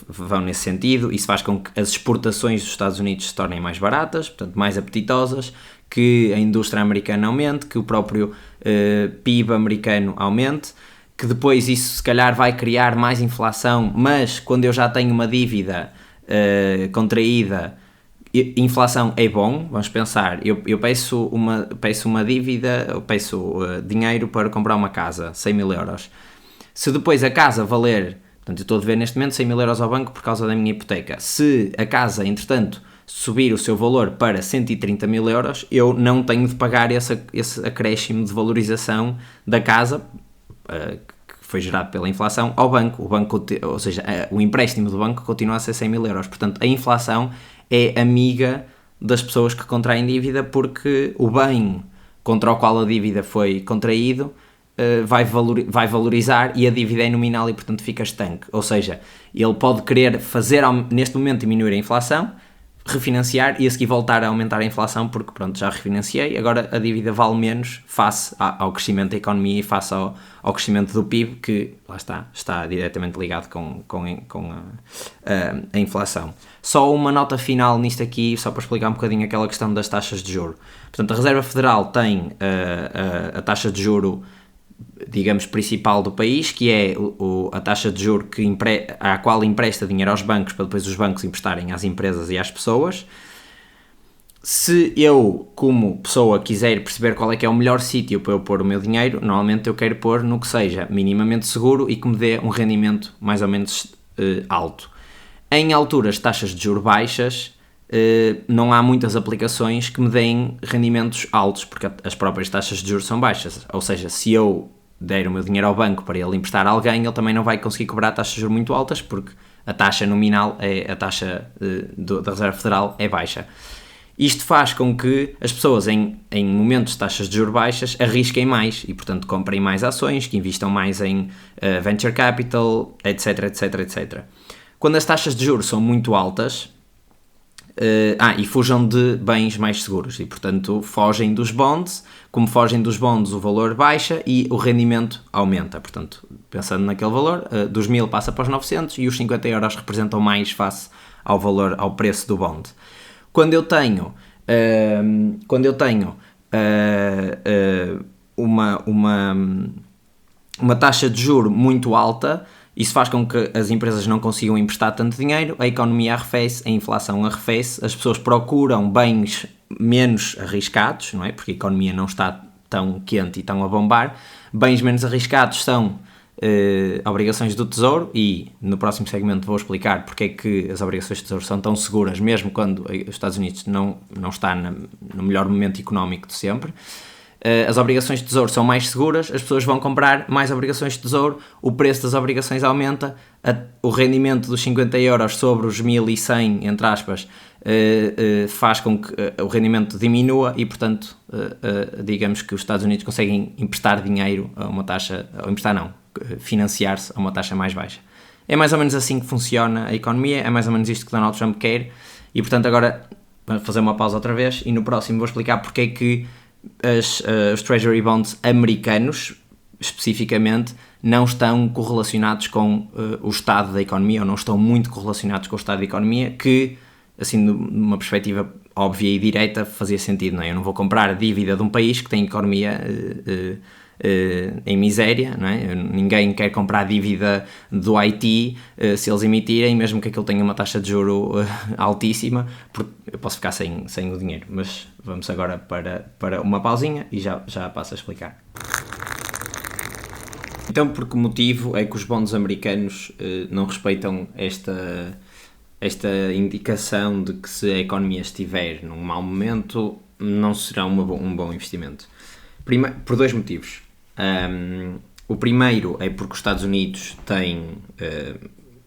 vão nesse sentido. Isso faz com que as exportações dos Estados Unidos se tornem mais baratas, portanto mais apetitosas, que a indústria americana aumente, que o próprio PIB americano aumente, que depois isso se calhar vai criar mais inflação, mas quando eu já tenho uma dívida contraída, inflação é bom. Vamos pensar, eu peço uma dívida, eu peço dinheiro para comprar uma casa, 100 mil euros. Se depois a casa valer, portanto eu estou a dever neste momento 100 mil euros ao banco por causa da minha hipoteca, se a casa entretanto subir o seu valor para 130 mil euros, eu não tenho de pagar esse acréscimo de valorização da casa, que foi gerado pela inflação, ao banco. Ou seja, o empréstimo do banco continua a ser 100 mil euros. Portanto, a inflação é amiga das pessoas que contraem dívida, porque o bem contra o qual a dívida foi contraído vai valorizar e a dívida é nominal e, portanto, fica estanque. Ou seja, ele pode querer fazer, neste momento, diminuir a inflação, refinanciar e a seguir voltar a aumentar a inflação porque, pronto, já refinanciei, agora a dívida vale menos face ao crescimento da economia e face ao crescimento do PIB, que, lá está diretamente ligado com a inflação. Só uma nota final nisto aqui, só para explicar um bocadinho aquela questão das taxas de juro. Portanto, a Reserva Federal tem a taxa de juro, digamos, principal do país, que é a taxa de juros à qual empresta dinheiro aos bancos para depois os bancos emprestarem às empresas e às pessoas. Se eu, como pessoa, quiser perceber qual é que é o melhor sítio para eu pôr o meu dinheiro, normalmente eu quero pôr no que seja minimamente seguro e que me dê um rendimento mais ou menos alto. Em alturas de taxas de juros baixas, não há muitas aplicações que me deem rendimentos altos, porque as próprias taxas de juros são baixas. Ou seja, se eu der o meu dinheiro ao banco para ele emprestar a alguém, ele também não vai conseguir cobrar taxas de juros muito altas, porque a taxa nominal, a taxa da Reserva Federal é baixa. Isto faz com que as pessoas em momentos de taxas de juros baixas arrisquem mais e, portanto, comprem mais ações, que investam mais em venture capital, etc, etc, etc. Quando as taxas de juros são muito altas, e fujam de bens mais seguros e, portanto, fogem dos bonds. Como fogem dos bonds, o valor baixa e o rendimento aumenta. Portanto, pensando naquele valor, dos 1000 passa para os 900 e os 50 euros representam mais face ao preço do bond. Quando eu tenho uma taxa de juro muito alta, Isso faz com que as empresas não consigam emprestar tanto dinheiro, a economia arrefece, a inflação arrefece, as pessoas procuram bens menos arriscados, não é? Porque a economia não está tão quente e tão a bombar. Bens menos arriscados são obrigações do Tesouro, e no próximo segmento vou explicar porque é que as obrigações do Tesouro são tão seguras, mesmo quando os Estados Unidos não está no melhor momento económico de sempre. As obrigações de tesouro são mais seguras, as pessoas vão comprar mais obrigações de tesouro, o preço das obrigações aumenta, o rendimento dos 50€ sobre os 1.100, entre aspas, faz com que o rendimento diminua e, portanto, digamos que os Estados Unidos conseguem emprestar dinheiro a uma taxa, ou emprestar não, financiar-se a uma taxa mais baixa. É mais ou menos assim que funciona a economia, é mais ou menos isto que Donald Trump quer, e, portanto, agora vamos fazer uma pausa outra vez e no próximo vou explicar porque é que os Treasury Bonds americanos, especificamente, não estão correlacionados com o estado da economia, ou não estão muito correlacionados com o estado da economia, que, assim, numa perspectiva óbvia e direta, fazia sentido, não é? Eu não vou comprar a dívida de um país que tem economia em miséria, não é? Ninguém quer comprar a dívida do Haiti se eles emitirem, mesmo que aquilo tenha uma taxa de juro altíssima, porque eu posso ficar sem o dinheiro. Mas vamos agora para uma pausinha e já passo a explicar. Então, por que motivo é que os bonds americanos não respeitam esta indicação de que se a economia estiver num mau momento, não será um bom investimento? Por dois motivos. O primeiro é porque os Estados Unidos têm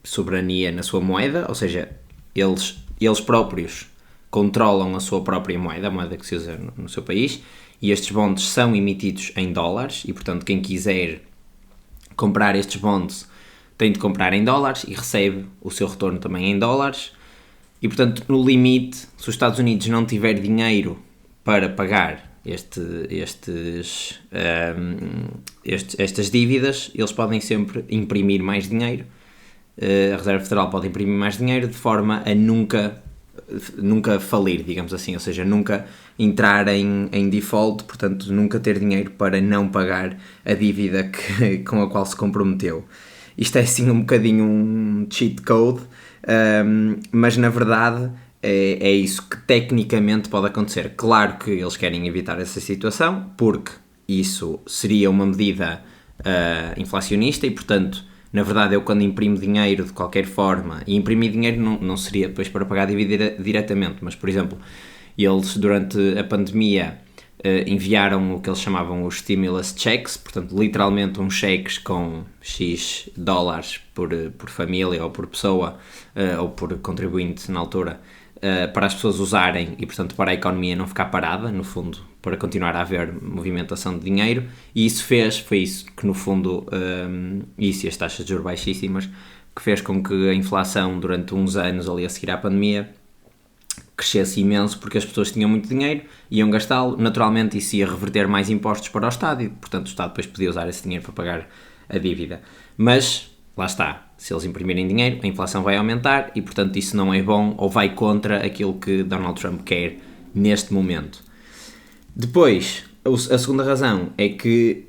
soberania na sua moeda, ou seja, eles próprios controlam a sua própria moeda, a moeda que se usa no seu país, e estes bonds são emitidos em dólares, e portanto quem quiser comprar estes bonds tem de comprar em dólares e recebe o seu retorno também em dólares, e portanto no limite, se os Estados Unidos não tiver dinheiro para pagar estas dívidas, eles podem sempre imprimir mais dinheiro, a Reserva Federal pode imprimir mais dinheiro de forma a nunca falir, digamos assim, ou seja, nunca entrar em default, portanto nunca ter dinheiro para não pagar a dívida com a qual se comprometeu. Isto é assim um bocadinho um cheat code, mas na verdade é isso que tecnicamente pode acontecer. Claro que eles querem evitar essa situação, porque isso seria uma medida inflacionista e, portanto, na verdade eu quando imprimo dinheiro de qualquer forma, e imprimir dinheiro não seria depois para pagar a dívida diretamente, mas, por exemplo, eles durante a pandemia enviaram o que eles chamavam os stimulus checks, portanto, literalmente uns cheques com X dólares por família ou por pessoa ou por contribuinte na altura, para as pessoas usarem e, portanto, para a economia não ficar parada, no fundo, para continuar a haver movimentação de dinheiro, e isso foi isso que, no fundo, isso e as taxas de juros baixíssimas, que fez com que a inflação durante uns anos ali a seguir à pandemia crescesse imenso, porque as pessoas tinham muito dinheiro, iam gastá-lo, naturalmente isso ia reverter mais impostos para o Estado e, portanto, o Estado depois podia usar esse dinheiro para pagar a dívida. Mas, lá está, se eles imprimirem dinheiro, a inflação vai aumentar e, portanto, isso não é bom ou vai contra aquilo que Donald Trump quer neste momento. Depois, a segunda razão é que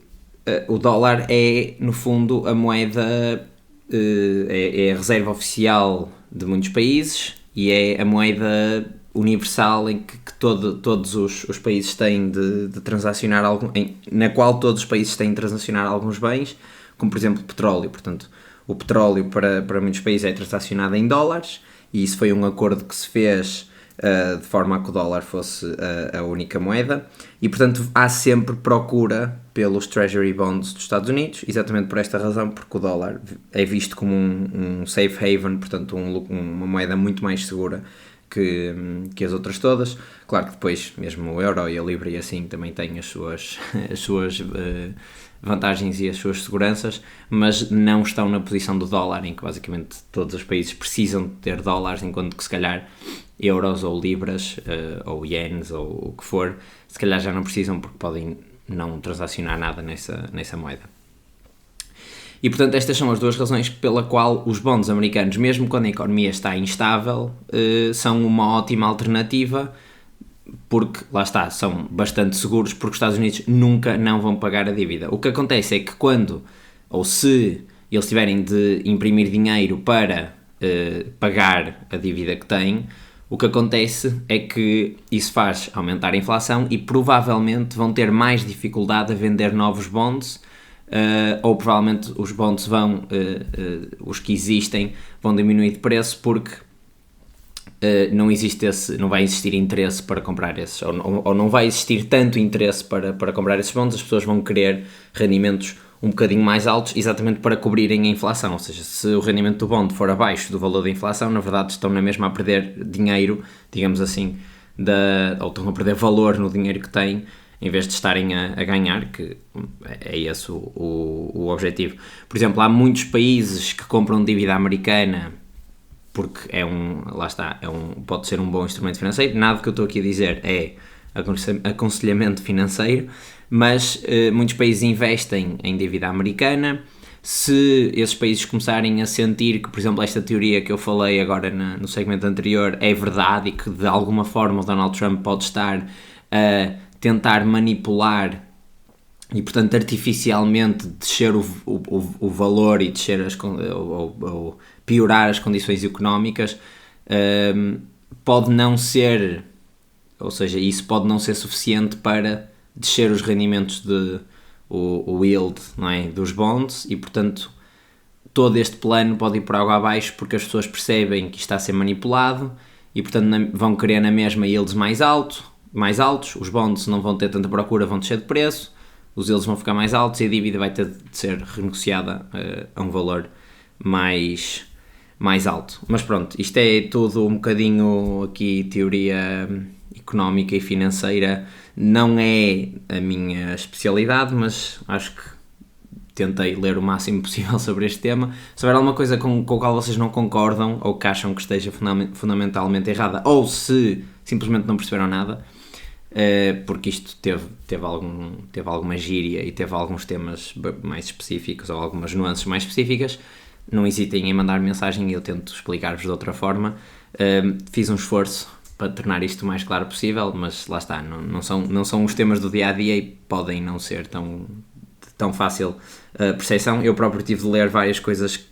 o dólar é, no fundo, a moeda, é a reserva oficial de muitos países e é a moeda universal em que todos os países têm de transacionar, na qual todos os países têm de transacionar alguns bens, como por exemplo petróleo. Portanto, o petróleo para muitos países é transacionado em dólares, e isso foi um acordo que se fez de forma a que o dólar fosse a única moeda, e portanto há sempre procura pelos Treasury Bonds dos Estados Unidos, exatamente por esta razão, porque o dólar é visto como um safe haven, portanto uma moeda muito mais segura que as outras todas. Claro que depois mesmo o euro e a libra e assim também têm as suas vantagens e as suas seguranças, mas não estão na posição do dólar, em que basicamente todos os países precisam de ter dólares, enquanto que se calhar euros ou libras ou ienes ou o que for, se calhar já não precisam, porque podem não transacionar nada nessa moeda. E portanto estas são as duas razões pela qual os bonds americanos, mesmo quando a economia está instável, são uma ótima alternativa, porque, lá está, são bastante seguros, porque os Estados Unidos nunca não vão pagar a dívida. O que acontece é que quando, ou se e eles tiverem de imprimir dinheiro para pagar a dívida que têm, o que acontece é que isso faz aumentar a inflação e provavelmente vão ter mais dificuldade a vender novos bonds, ou provavelmente os bonds vão, os que existem, vão diminuir de preço porque não vai existir interesse para comprar esses, ou não vai existir tanto interesse para comprar esses bonds, as pessoas vão querer rendimentos um bocadinho mais altos, exatamente para cobrirem a inflação, ou seja, se o rendimento do bond for abaixo do valor da inflação, na verdade estão na mesma a perder dinheiro, digamos assim, ou estão a perder valor no dinheiro que têm, em vez de estarem a ganhar, que é esse o objetivo. Por exemplo, há muitos países que compram dívida americana porque pode ser um bom instrumento financeiro. Nada que eu estou aqui a dizer é aconselhamento financeiro, mas muitos países investem em dívida americana. Se esses países começarem a sentir que, por exemplo, esta teoria que eu falei agora no segmento anterior é verdade e que de alguma forma o Donald Trump pode estar a tentar manipular e, portanto, artificialmente descer o valor e descer ou piorar as condições económicas, pode não ser, ou seja, isso pode não ser suficiente para descer os rendimentos o yield, não é, dos bonds, e portanto todo este plano pode ir por água abaixo porque as pessoas percebem que isto está a ser manipulado e portanto vão querer na mesma yields mais altos, os bonds não vão ter tanta procura, vão descer de preço, os yields vão ficar mais altos e a dívida vai ter de ser renegociada a um valor mais alto. Mas pronto, isto é tudo um bocadinho aqui teoria económica e financeira, não é a minha especialidade, mas acho que tentei ler o máximo possível sobre este tema. Se houver alguma coisa com a qual vocês não concordam ou que acham que esteja fundamentalmente errada, ou se simplesmente não perceberam nada, porque isto teve alguma gíria e teve alguns temas mais específicos ou algumas nuances mais específicas, não hesitem em mandar mensagem e eu tento explicar-vos de outra forma. Fiz um esforço para tornar isto o mais claro possível, mas lá está, não são os temas do dia-a-dia e podem não ser tão fácil percepção. Eu próprio tive de ler várias coisas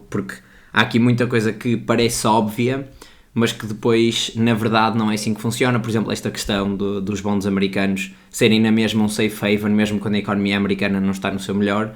porque há aqui muita coisa que parece óbvia, mas que depois, na verdade, não é assim que funciona. Por exemplo, esta questão dos bonds americanos serem na mesma um safe haven, mesmo quando a economia americana não está no seu melhor,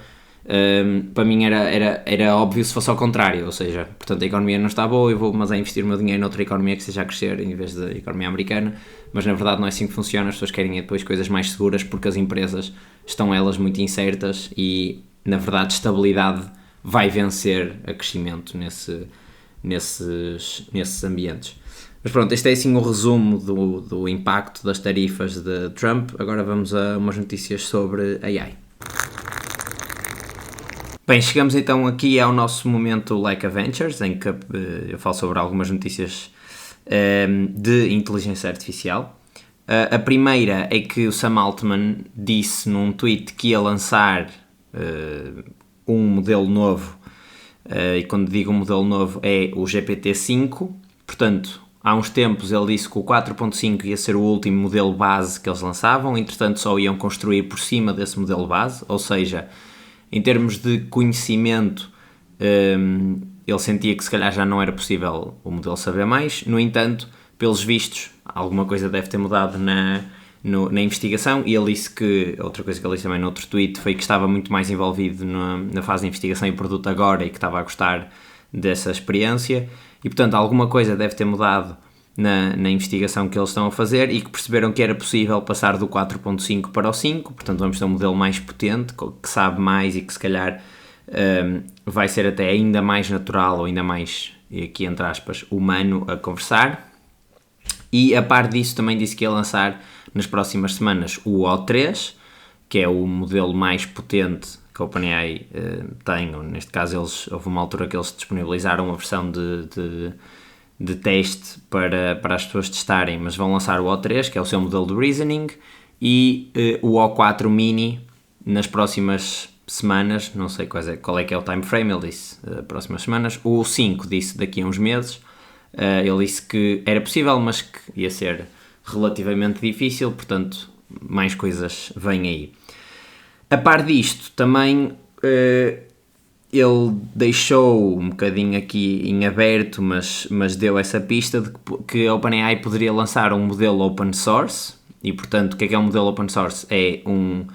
para mim era óbvio se fosse ao contrário, ou seja, portanto a economia não está boa, eu vou investir o meu dinheiro noutra economia que esteja a crescer em vez da economia americana, mas na verdade não é assim que funciona. As pessoas querem depois coisas mais seguras porque as empresas estão elas muito incertas e na verdade estabilidade vai vencer a crescimento nesses ambientes. Mas pronto, este é assim o resumo do impacto das tarifas de Trump. Agora vamos a umas notícias sobre AI. Bem, chegamos então aqui ao nosso momento Like a Ventures, em que eu falo sobre algumas notícias de inteligência artificial. A primeira é que o Sam Altman disse num tweet que ia lançar um modelo novo, e quando digo um modelo novo é o GPT-5, portanto, há uns tempos ele disse que o 4.5 ia ser o último modelo base que eles lançavam, entretanto só iam construir por cima desse modelo base, ou seja, em termos de conhecimento, ele sentia que se calhar já não era possível o modelo saber mais. No entanto, pelos vistos, alguma coisa deve ter mudado na investigação, e ele disse que, outra coisa que ele disse também no outro tweet, foi que estava muito mais envolvido na fase de investigação e produto agora e que estava a gostar dessa experiência, e portanto alguma coisa deve ter mudado na investigação que eles estão a fazer e que perceberam que era possível passar do 4.5 para o 5, portanto vamos ter um modelo mais potente, que sabe mais e que se calhar vai ser até ainda mais natural ou ainda mais, e aqui entre aspas, humano a conversar. E a par disso também disse que ia lançar nas próximas semanas o O3, que é o modelo mais potente que a OpenAI tem, ou neste caso houve uma altura que eles disponibilizaram uma versão de teste para as pessoas testarem, mas vão lançar o O3, que é o seu modelo de reasoning, e o O4 mini nas próximas semanas, não sei qual é que é o time frame, ele disse próximas semanas. O 5 disse daqui a uns meses. Ele disse que era possível, mas que ia ser relativamente difícil, portanto mais coisas vêm aí. A par disto, também ele deixou um bocadinho aqui em aberto, mas deu essa pista de que a OpenAI poderia lançar um modelo open source. E portanto, o que é um modelo open source? É um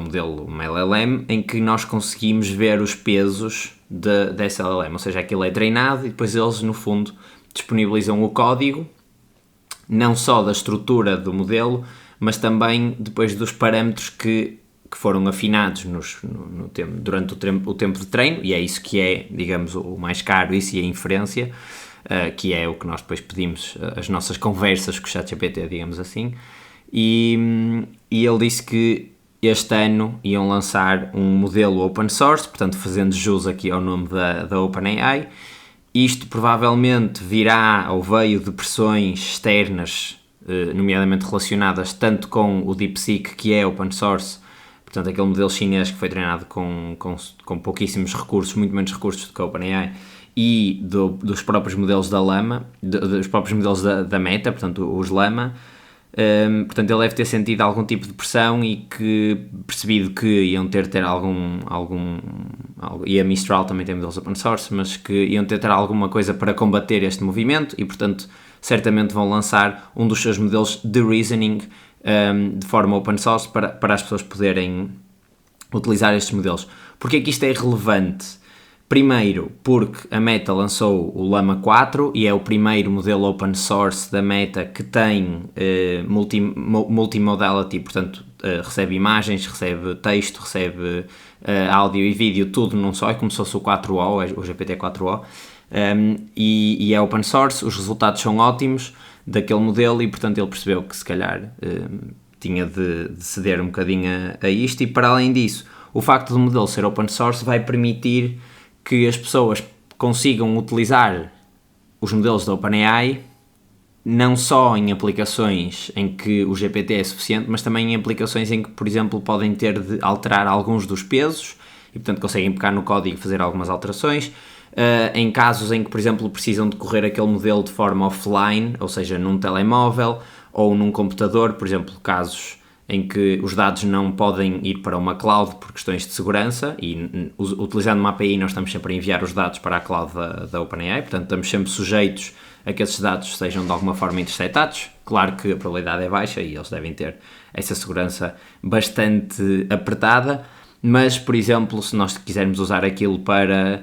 modelo, uma LLM, em que nós conseguimos ver os pesos dessa LLM, ou seja, aquilo é treinado e depois eles no fundo disponibilizam o código, não só da estrutura do modelo, mas também depois dos parâmetros que foram afinados durante o tempo de treino, e é isso que é, digamos, o mais caro, isso e a inferência, que é o que nós depois pedimos, as nossas conversas com o ChatGPT, digamos assim, e ele disse que este ano iam lançar um modelo open source, portanto fazendo jus aqui ao nome da OpenAI. Isto provavelmente virá ou veio de pressões externas, nomeadamente relacionadas tanto com o DeepSeek, que é open source, portanto aquele modelo chinês que foi treinado com pouquíssimos recursos, muito menos recursos do que a OpenAI, e dos próprios modelos da Llama, dos próprios modelos da Meta, portanto os Llama. Portanto ele deve ter sentido algum tipo de pressão e percebido que iam ter algum e a Mistral também tem modelos open source, mas que iam ter alguma coisa para combater este movimento e portanto certamente vão lançar um dos seus modelos de reasoning de forma open source para as pessoas poderem utilizar estes modelos. Porquê que isto é relevante? Primeiro, porque a Meta lançou o Llama 4 e é o primeiro modelo open source da Meta que tem multimodality, portanto recebe imagens, recebe texto, recebe áudio e vídeo, tudo num só, é como se fosse o 4o, o GPT-4o, e é open source, os resultados são ótimos daquele modelo e portanto ele percebeu que se calhar tinha de ceder um bocadinho a isto, e para além disso, o facto do modelo ser open source vai permitir que as pessoas consigam utilizar os modelos da OpenAI não só em aplicações em que o GPT é suficiente, mas também em aplicações em que, por exemplo, podem ter de alterar alguns dos pesos e, portanto, conseguem pegar no código e fazer algumas alterações. Em casos em que, por exemplo, precisam de correr aquele modelo de forma offline, ou seja, num telemóvel ou num computador, por exemplo, casos em que os dados não podem ir para uma cloud por questões de segurança e utilizando uma API nós estamos sempre a enviar os dados para a cloud da OpenAI, portanto estamos sempre sujeitos a que esses dados sejam de alguma forma interceptados. Claro que a probabilidade é baixa e eles devem ter essa segurança bastante apertada, mas, por exemplo, se nós quisermos usar aquilo para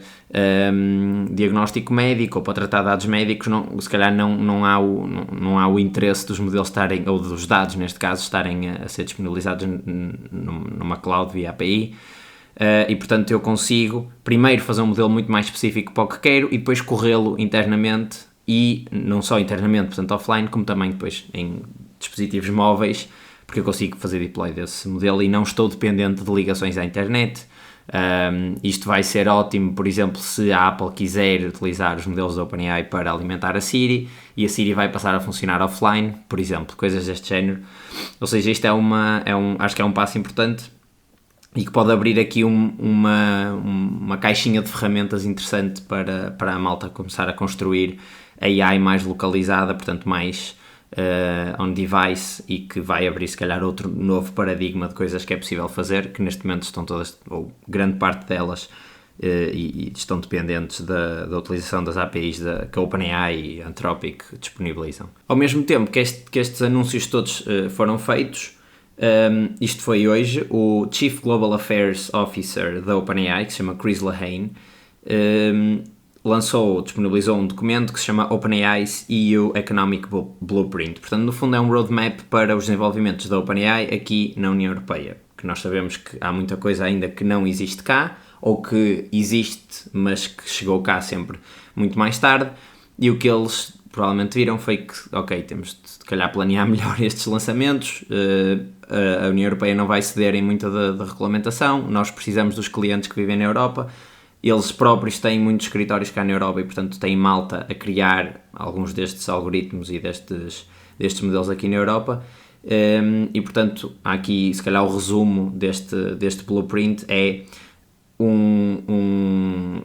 diagnóstico médico ou para tratar dados médicos, se calhar não há o interesse dos modelos estarem, ou dos dados, neste caso, estarem a ser disponibilizados numa cloud via API. E, portanto, eu consigo primeiro fazer um modelo muito mais específico para o que quero e depois corrê-lo internamente, e não só internamente, portanto, offline, como também depois em dispositivos móveis, porque eu consigo fazer deploy desse modelo e não estou dependente de ligações à internet. Isto vai ser ótimo, por exemplo, se a Apple quiser utilizar os modelos da OpenAI para alimentar a Siri e a Siri vai passar a funcionar offline, por exemplo, coisas deste género. Ou seja, isto acho que é um passo importante e que pode abrir aqui uma caixinha de ferramentas interessante para a malta começar a construir AI mais localizada, portanto mais on-device, e que vai abrir se calhar outro novo paradigma de coisas que é possível fazer, que neste momento estão todas, ou grande parte delas, e estão dependentes da utilização das APIs que a OpenAI e a Anthropic disponibilizam. Ao mesmo tempo que estes anúncios todos foram feitos, isto foi hoje, o Chief Global Affairs Officer da OpenAI, que se chama Chris Lehane, disponibilizou um documento que se chama OpenAI's EU Economic Blueprint. Portanto, no fundo é um roadmap para os desenvolvimentos da OpenAI aqui na União Europeia, que nós sabemos que há muita coisa ainda que não existe cá, ou que existe, mas que chegou cá sempre muito mais tarde, e o que eles provavelmente viram foi que, ok, temos de se calhar planear melhor estes lançamentos, a União Europeia não vai ceder em muita da regulamentação, nós precisamos dos clientes que vivem na Europa. Eles próprios têm muitos escritórios cá na Europa e, portanto, têm malta a criar alguns destes algoritmos e destes modelos aqui na Europa. E, portanto, há aqui, se calhar, o resumo deste blueprint é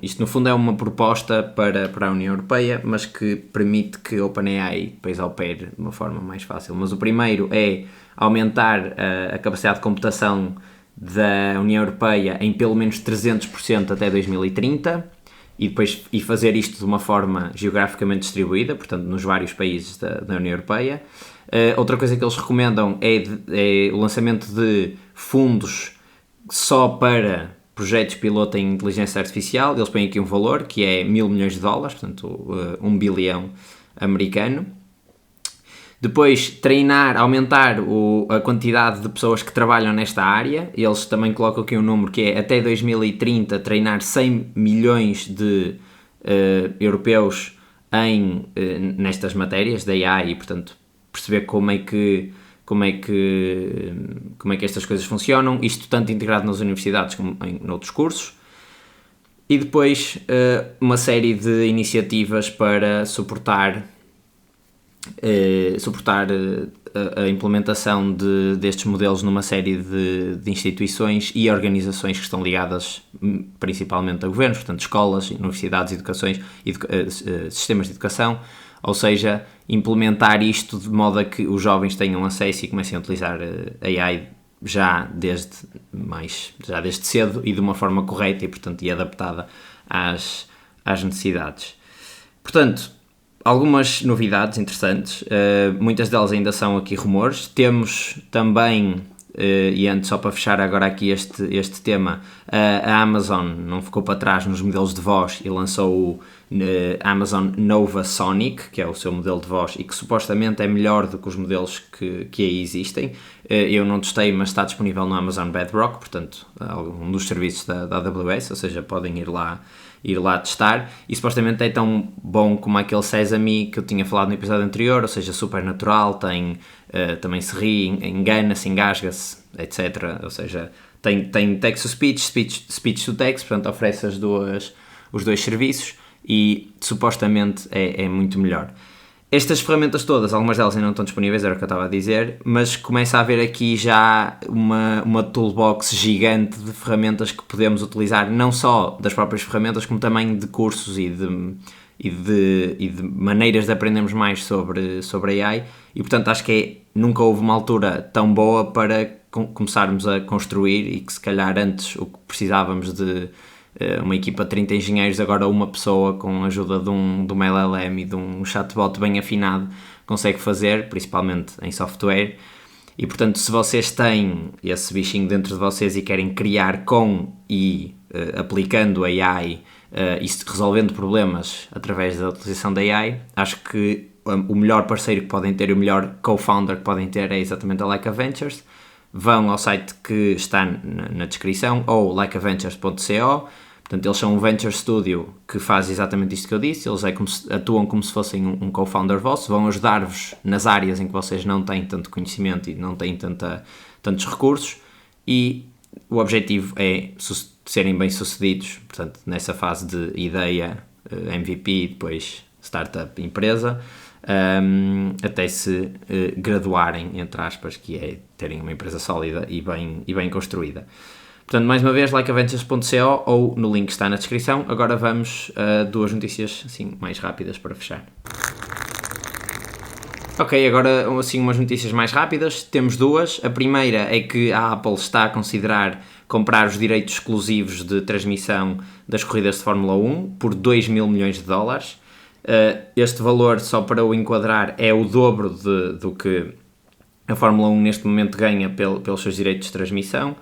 isto, no fundo, é uma proposta para a União Europeia, mas que permite que a OpenAI depois opere de uma forma mais fácil. Mas o primeiro é aumentar a capacidade de computação da União Europeia em pelo menos 300% até 2030 e fazer isto de uma forma geograficamente distribuída, portanto nos vários países da União Europeia. Outra coisa que eles recomendam é o lançamento de fundos só para projetos piloto em inteligência artificial. Eles põem aqui um valor que é $1.000 milhões, portanto 1 bilhão americano. Depois, aumentar a quantidade de pessoas que trabalham nesta área. Eles também colocam aqui um número que é, até 2030, treinar 100 milhões de europeus nestas matérias da AI e, portanto, perceber como é que estas coisas funcionam, isto tanto integrado nas universidades como em outros cursos. E depois, uma série de iniciativas para suportar a implementação destes modelos numa série de instituições e organizações que estão ligadas principalmente a governos, portanto escolas, universidades, sistemas de educação, ou seja, implementar isto de modo a que os jovens tenham acesso e comecem a utilizar a AI já desde cedo e de uma forma correta e, portanto, adaptada às necessidades. Portanto, algumas novidades interessantes, muitas delas ainda são aqui rumores. Temos também, e antes só para fechar agora aqui este tema, a Amazon não ficou para trás nos modelos de voz e lançou o Amazon Nova Sonic, que é o seu modelo de voz e que supostamente é melhor do que os modelos que aí existem. Eu não testei, mas está disponível no Amazon Bedrock, portanto, um dos serviços da AWS, ou seja, podem ir lá testar, e supostamente é tão bom como aquele Sesame que eu tinha falado no episódio anterior, ou seja, super natural, também se ri, engana-se, engasga-se, etc. Ou seja, tem text-to-speech, speech-to-text, portanto oferece os dois serviços e supostamente é muito melhor. Estas ferramentas todas, algumas delas ainda não estão disponíveis, era o que eu estava a dizer, mas começa a haver aqui já uma toolbox gigante de ferramentas que podemos utilizar, não só das próprias ferramentas, como também de cursos e de maneiras de aprendermos mais sobre AI, e portanto acho que nunca houve uma altura tão boa para começarmos a construir, e que se calhar antes o que precisávamos de uma equipa de 30 engenheiros, agora uma pessoa com a ajuda de uma LLM e de um chatbot bem afinado consegue fazer, principalmente em software. E portanto, se vocês têm esse bichinho dentro de vocês e querem criar aplicando AI e resolvendo problemas através da utilização da AI, acho que o melhor parceiro que podem ter, o melhor co-founder que podem ter é exatamente a Leica Ventures. Vão ao site que está na descrição, ou leicaventures.co. Portanto, eles são um venture studio que faz exatamente isto que eu disse. Eles atuam como se fossem um co-founder vosso, vão ajudar-vos nas áreas em que vocês não têm tanto conhecimento e não têm tantos recursos, e o objetivo é serem bem-sucedidos, portanto, nessa fase de ideia, MVP, depois startup, empresa, até se graduarem, entre aspas, que é terem uma empresa sólida e bem construída. Portanto, mais uma vez, leicaventures.co ou no link que está na descrição. Agora vamos a duas notícias assim, mais rápidas para fechar. Ok, agora assim umas notícias mais rápidas. Temos duas. A primeira é que a Apple está a considerar comprar os direitos exclusivos de transmissão das corridas de Fórmula 1 por $2.000 milhões. Este valor, só para o enquadrar, é o dobro do que a Fórmula 1 neste momento ganha pelos seus direitos de transmissão.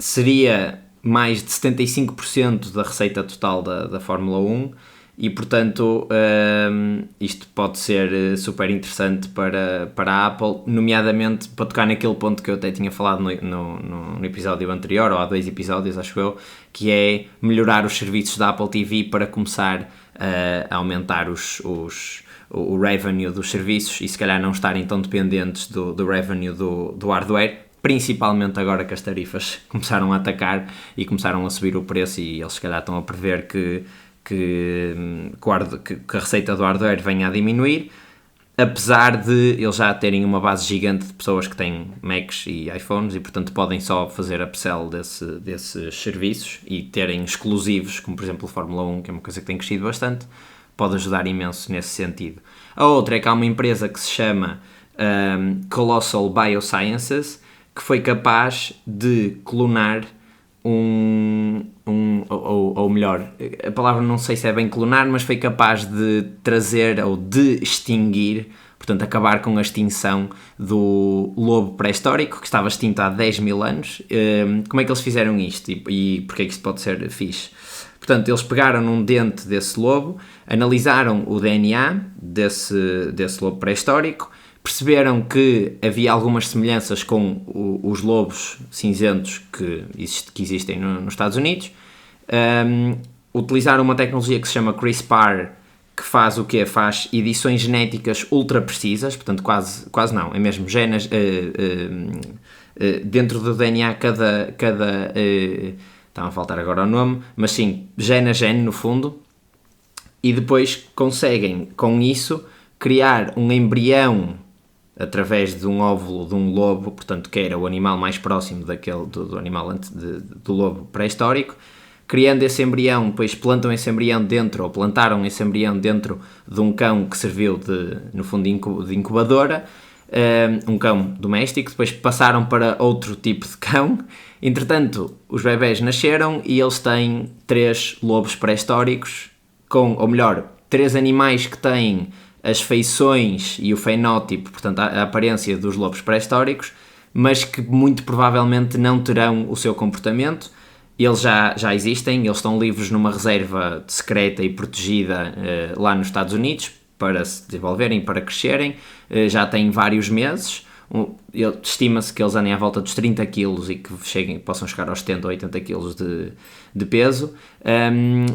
Seria mais de 75% da receita total da Fórmula 1 e, portanto, isto pode ser super interessante para a Apple, nomeadamente para tocar naquele ponto que eu até tinha falado no episódio anterior, ou há 2 episódios, acho eu, que é melhorar os serviços da Apple TV para começar a aumentar o revenue dos serviços e se calhar não estarem tão dependentes do revenue do hardware, principalmente agora que as tarifas começaram a atacar e começaram a subir o preço, e eles se calhar estão a prever que a receita do hardware venha a diminuir, apesar de eles já terem uma base gigante de pessoas que têm Macs e iPhones e, portanto, podem só fazer upsell desses serviços e terem exclusivos, como por exemplo o Fórmula 1, que é uma coisa que tem crescido bastante, pode ajudar imenso nesse sentido. A outra é que há uma empresa que se chama Colossal Biosciences, que foi capaz de clonar ou melhor, a palavra não sei se é bem clonar, mas foi capaz de trazer ou de extinguir, portanto acabar com a extinção do lobo pré-histórico, que estava extinto há 10 mil anos. Como é que eles fizeram isto e porque é que isto pode ser fixe? Portanto, eles pegaram num dente desse lobo, analisaram o DNA desse lobo pré-histórico, perceberam que havia algumas semelhanças com os lobos cinzentos que existem nos Estados Unidos. Utilizaram uma tecnologia que se chama CRISPR, que faz o quê? Faz edições genéticas ultra precisas, portanto quase não, é mesmo genes, dentro do DNA está a faltar agora o nome, mas sim, gene a gene no fundo, e depois conseguem com isso criar um embrião através de um óvulo de um lobo, portanto que era o animal mais próximo do animal do lobo pré-histórico, criando esse embrião, depois plantaram esse embrião dentro de um cão que serviu no fundo de incubadora, um cão doméstico, depois passaram para outro tipo de cão. Entretanto, os bebés nasceram e eles têm 3 lobos pré-históricos, ou melhor, 3 animais que têm as feições e o fenótipo, portanto a aparência dos lobos pré-históricos, mas que muito provavelmente não terão o seu comportamento. Eles já existem, eles estão livres numa reserva secreta e protegida lá nos Estados Unidos para se desenvolverem, para crescerem. Já têm vários meses. Estima-se que eles andem à volta dos 30 kg e que possam chegar aos 70 ou 80 kg de peso.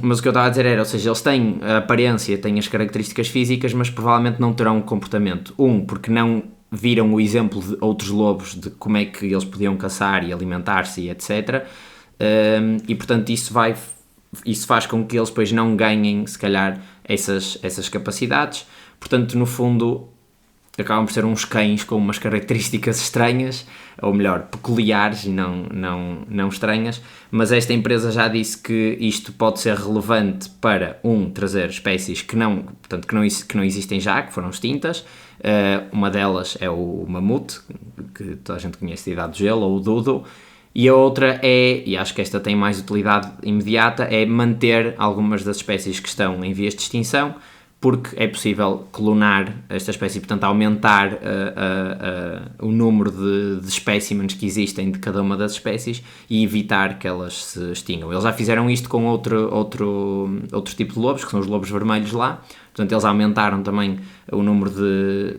Mas o que eu estava a dizer era, ou seja, eles têm a aparência, têm as características físicas, mas provavelmente não terão um comportamento. Porque não viram o exemplo de outros lobos, de como é que eles podiam caçar e alimentar-se e etc., e portanto isso faz com que eles depois não ganhem se calhar essas capacidades. Portanto, no fundo acabam por ser uns cães com umas características estranhas, ou melhor, peculiares e não estranhas, mas esta empresa já disse que isto pode ser relevante para trazer espécies que não existem já, que foram extintas. Uma delas é o mamute, que toda a gente conhece de Idade de Gelo, ou o dodo. E a outra e acho que esta tem mais utilidade imediata, é manter algumas das espécies que estão em vias de extinção, porque é possível clonar esta espécie, portanto aumentar o número de espécimens que existem de cada uma das espécies e evitar que elas se extingam. Eles já fizeram isto com outro tipo de lobos, que são os lobos vermelhos lá. Portanto, eles aumentaram também o número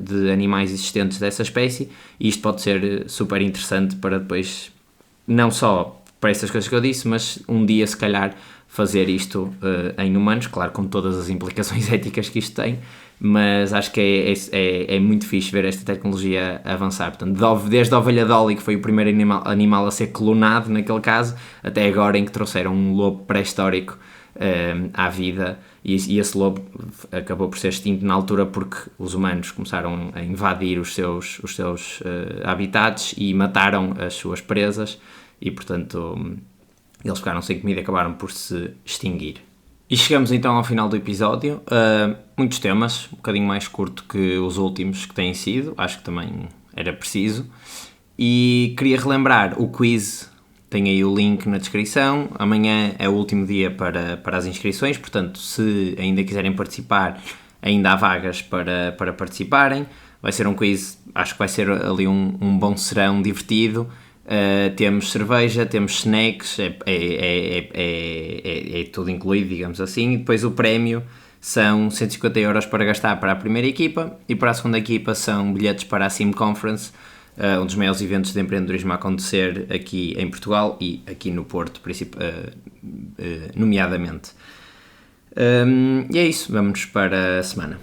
de animais existentes dessa espécie, e isto pode ser super interessante para depois, não só para essas coisas que eu disse, mas um dia se calhar fazer isto em humanos, claro, com todas as implicações éticas que isto tem, mas acho que é muito fixe ver esta tecnologia avançar. Portanto, desde a ovelha Dolly, que foi o primeiro animal a ser clonado naquele caso, até agora em que trouxeram um lobo pré-histórico à vida, e esse lobo acabou por ser extinto na altura porque os humanos começaram a invadir os seus habitats e mataram as suas presas, e portanto eles ficaram sem comida e acabaram por se extinguir. E chegamos então ao final do episódio. Muitos temas, um bocadinho mais curto que os últimos que têm sido, acho que também era preciso. E queria relembrar o quiz, tem aí o link na descrição. Amanhã é o último dia para as inscrições, portanto, se ainda quiserem participar, ainda há vagas para participarem. Vai ser um quiz, acho que vai ser ali um bom serão divertido. Temos cerveja, temos snacks, é tudo incluído, digamos assim, e depois o prémio são 150€ para gastar para a primeira equipa, e para a segunda equipa são bilhetes para a Sim Conference, um dos maiores eventos de empreendedorismo a acontecer aqui em Portugal e aqui no Porto, nomeadamente. E é isso, vamos para a semana.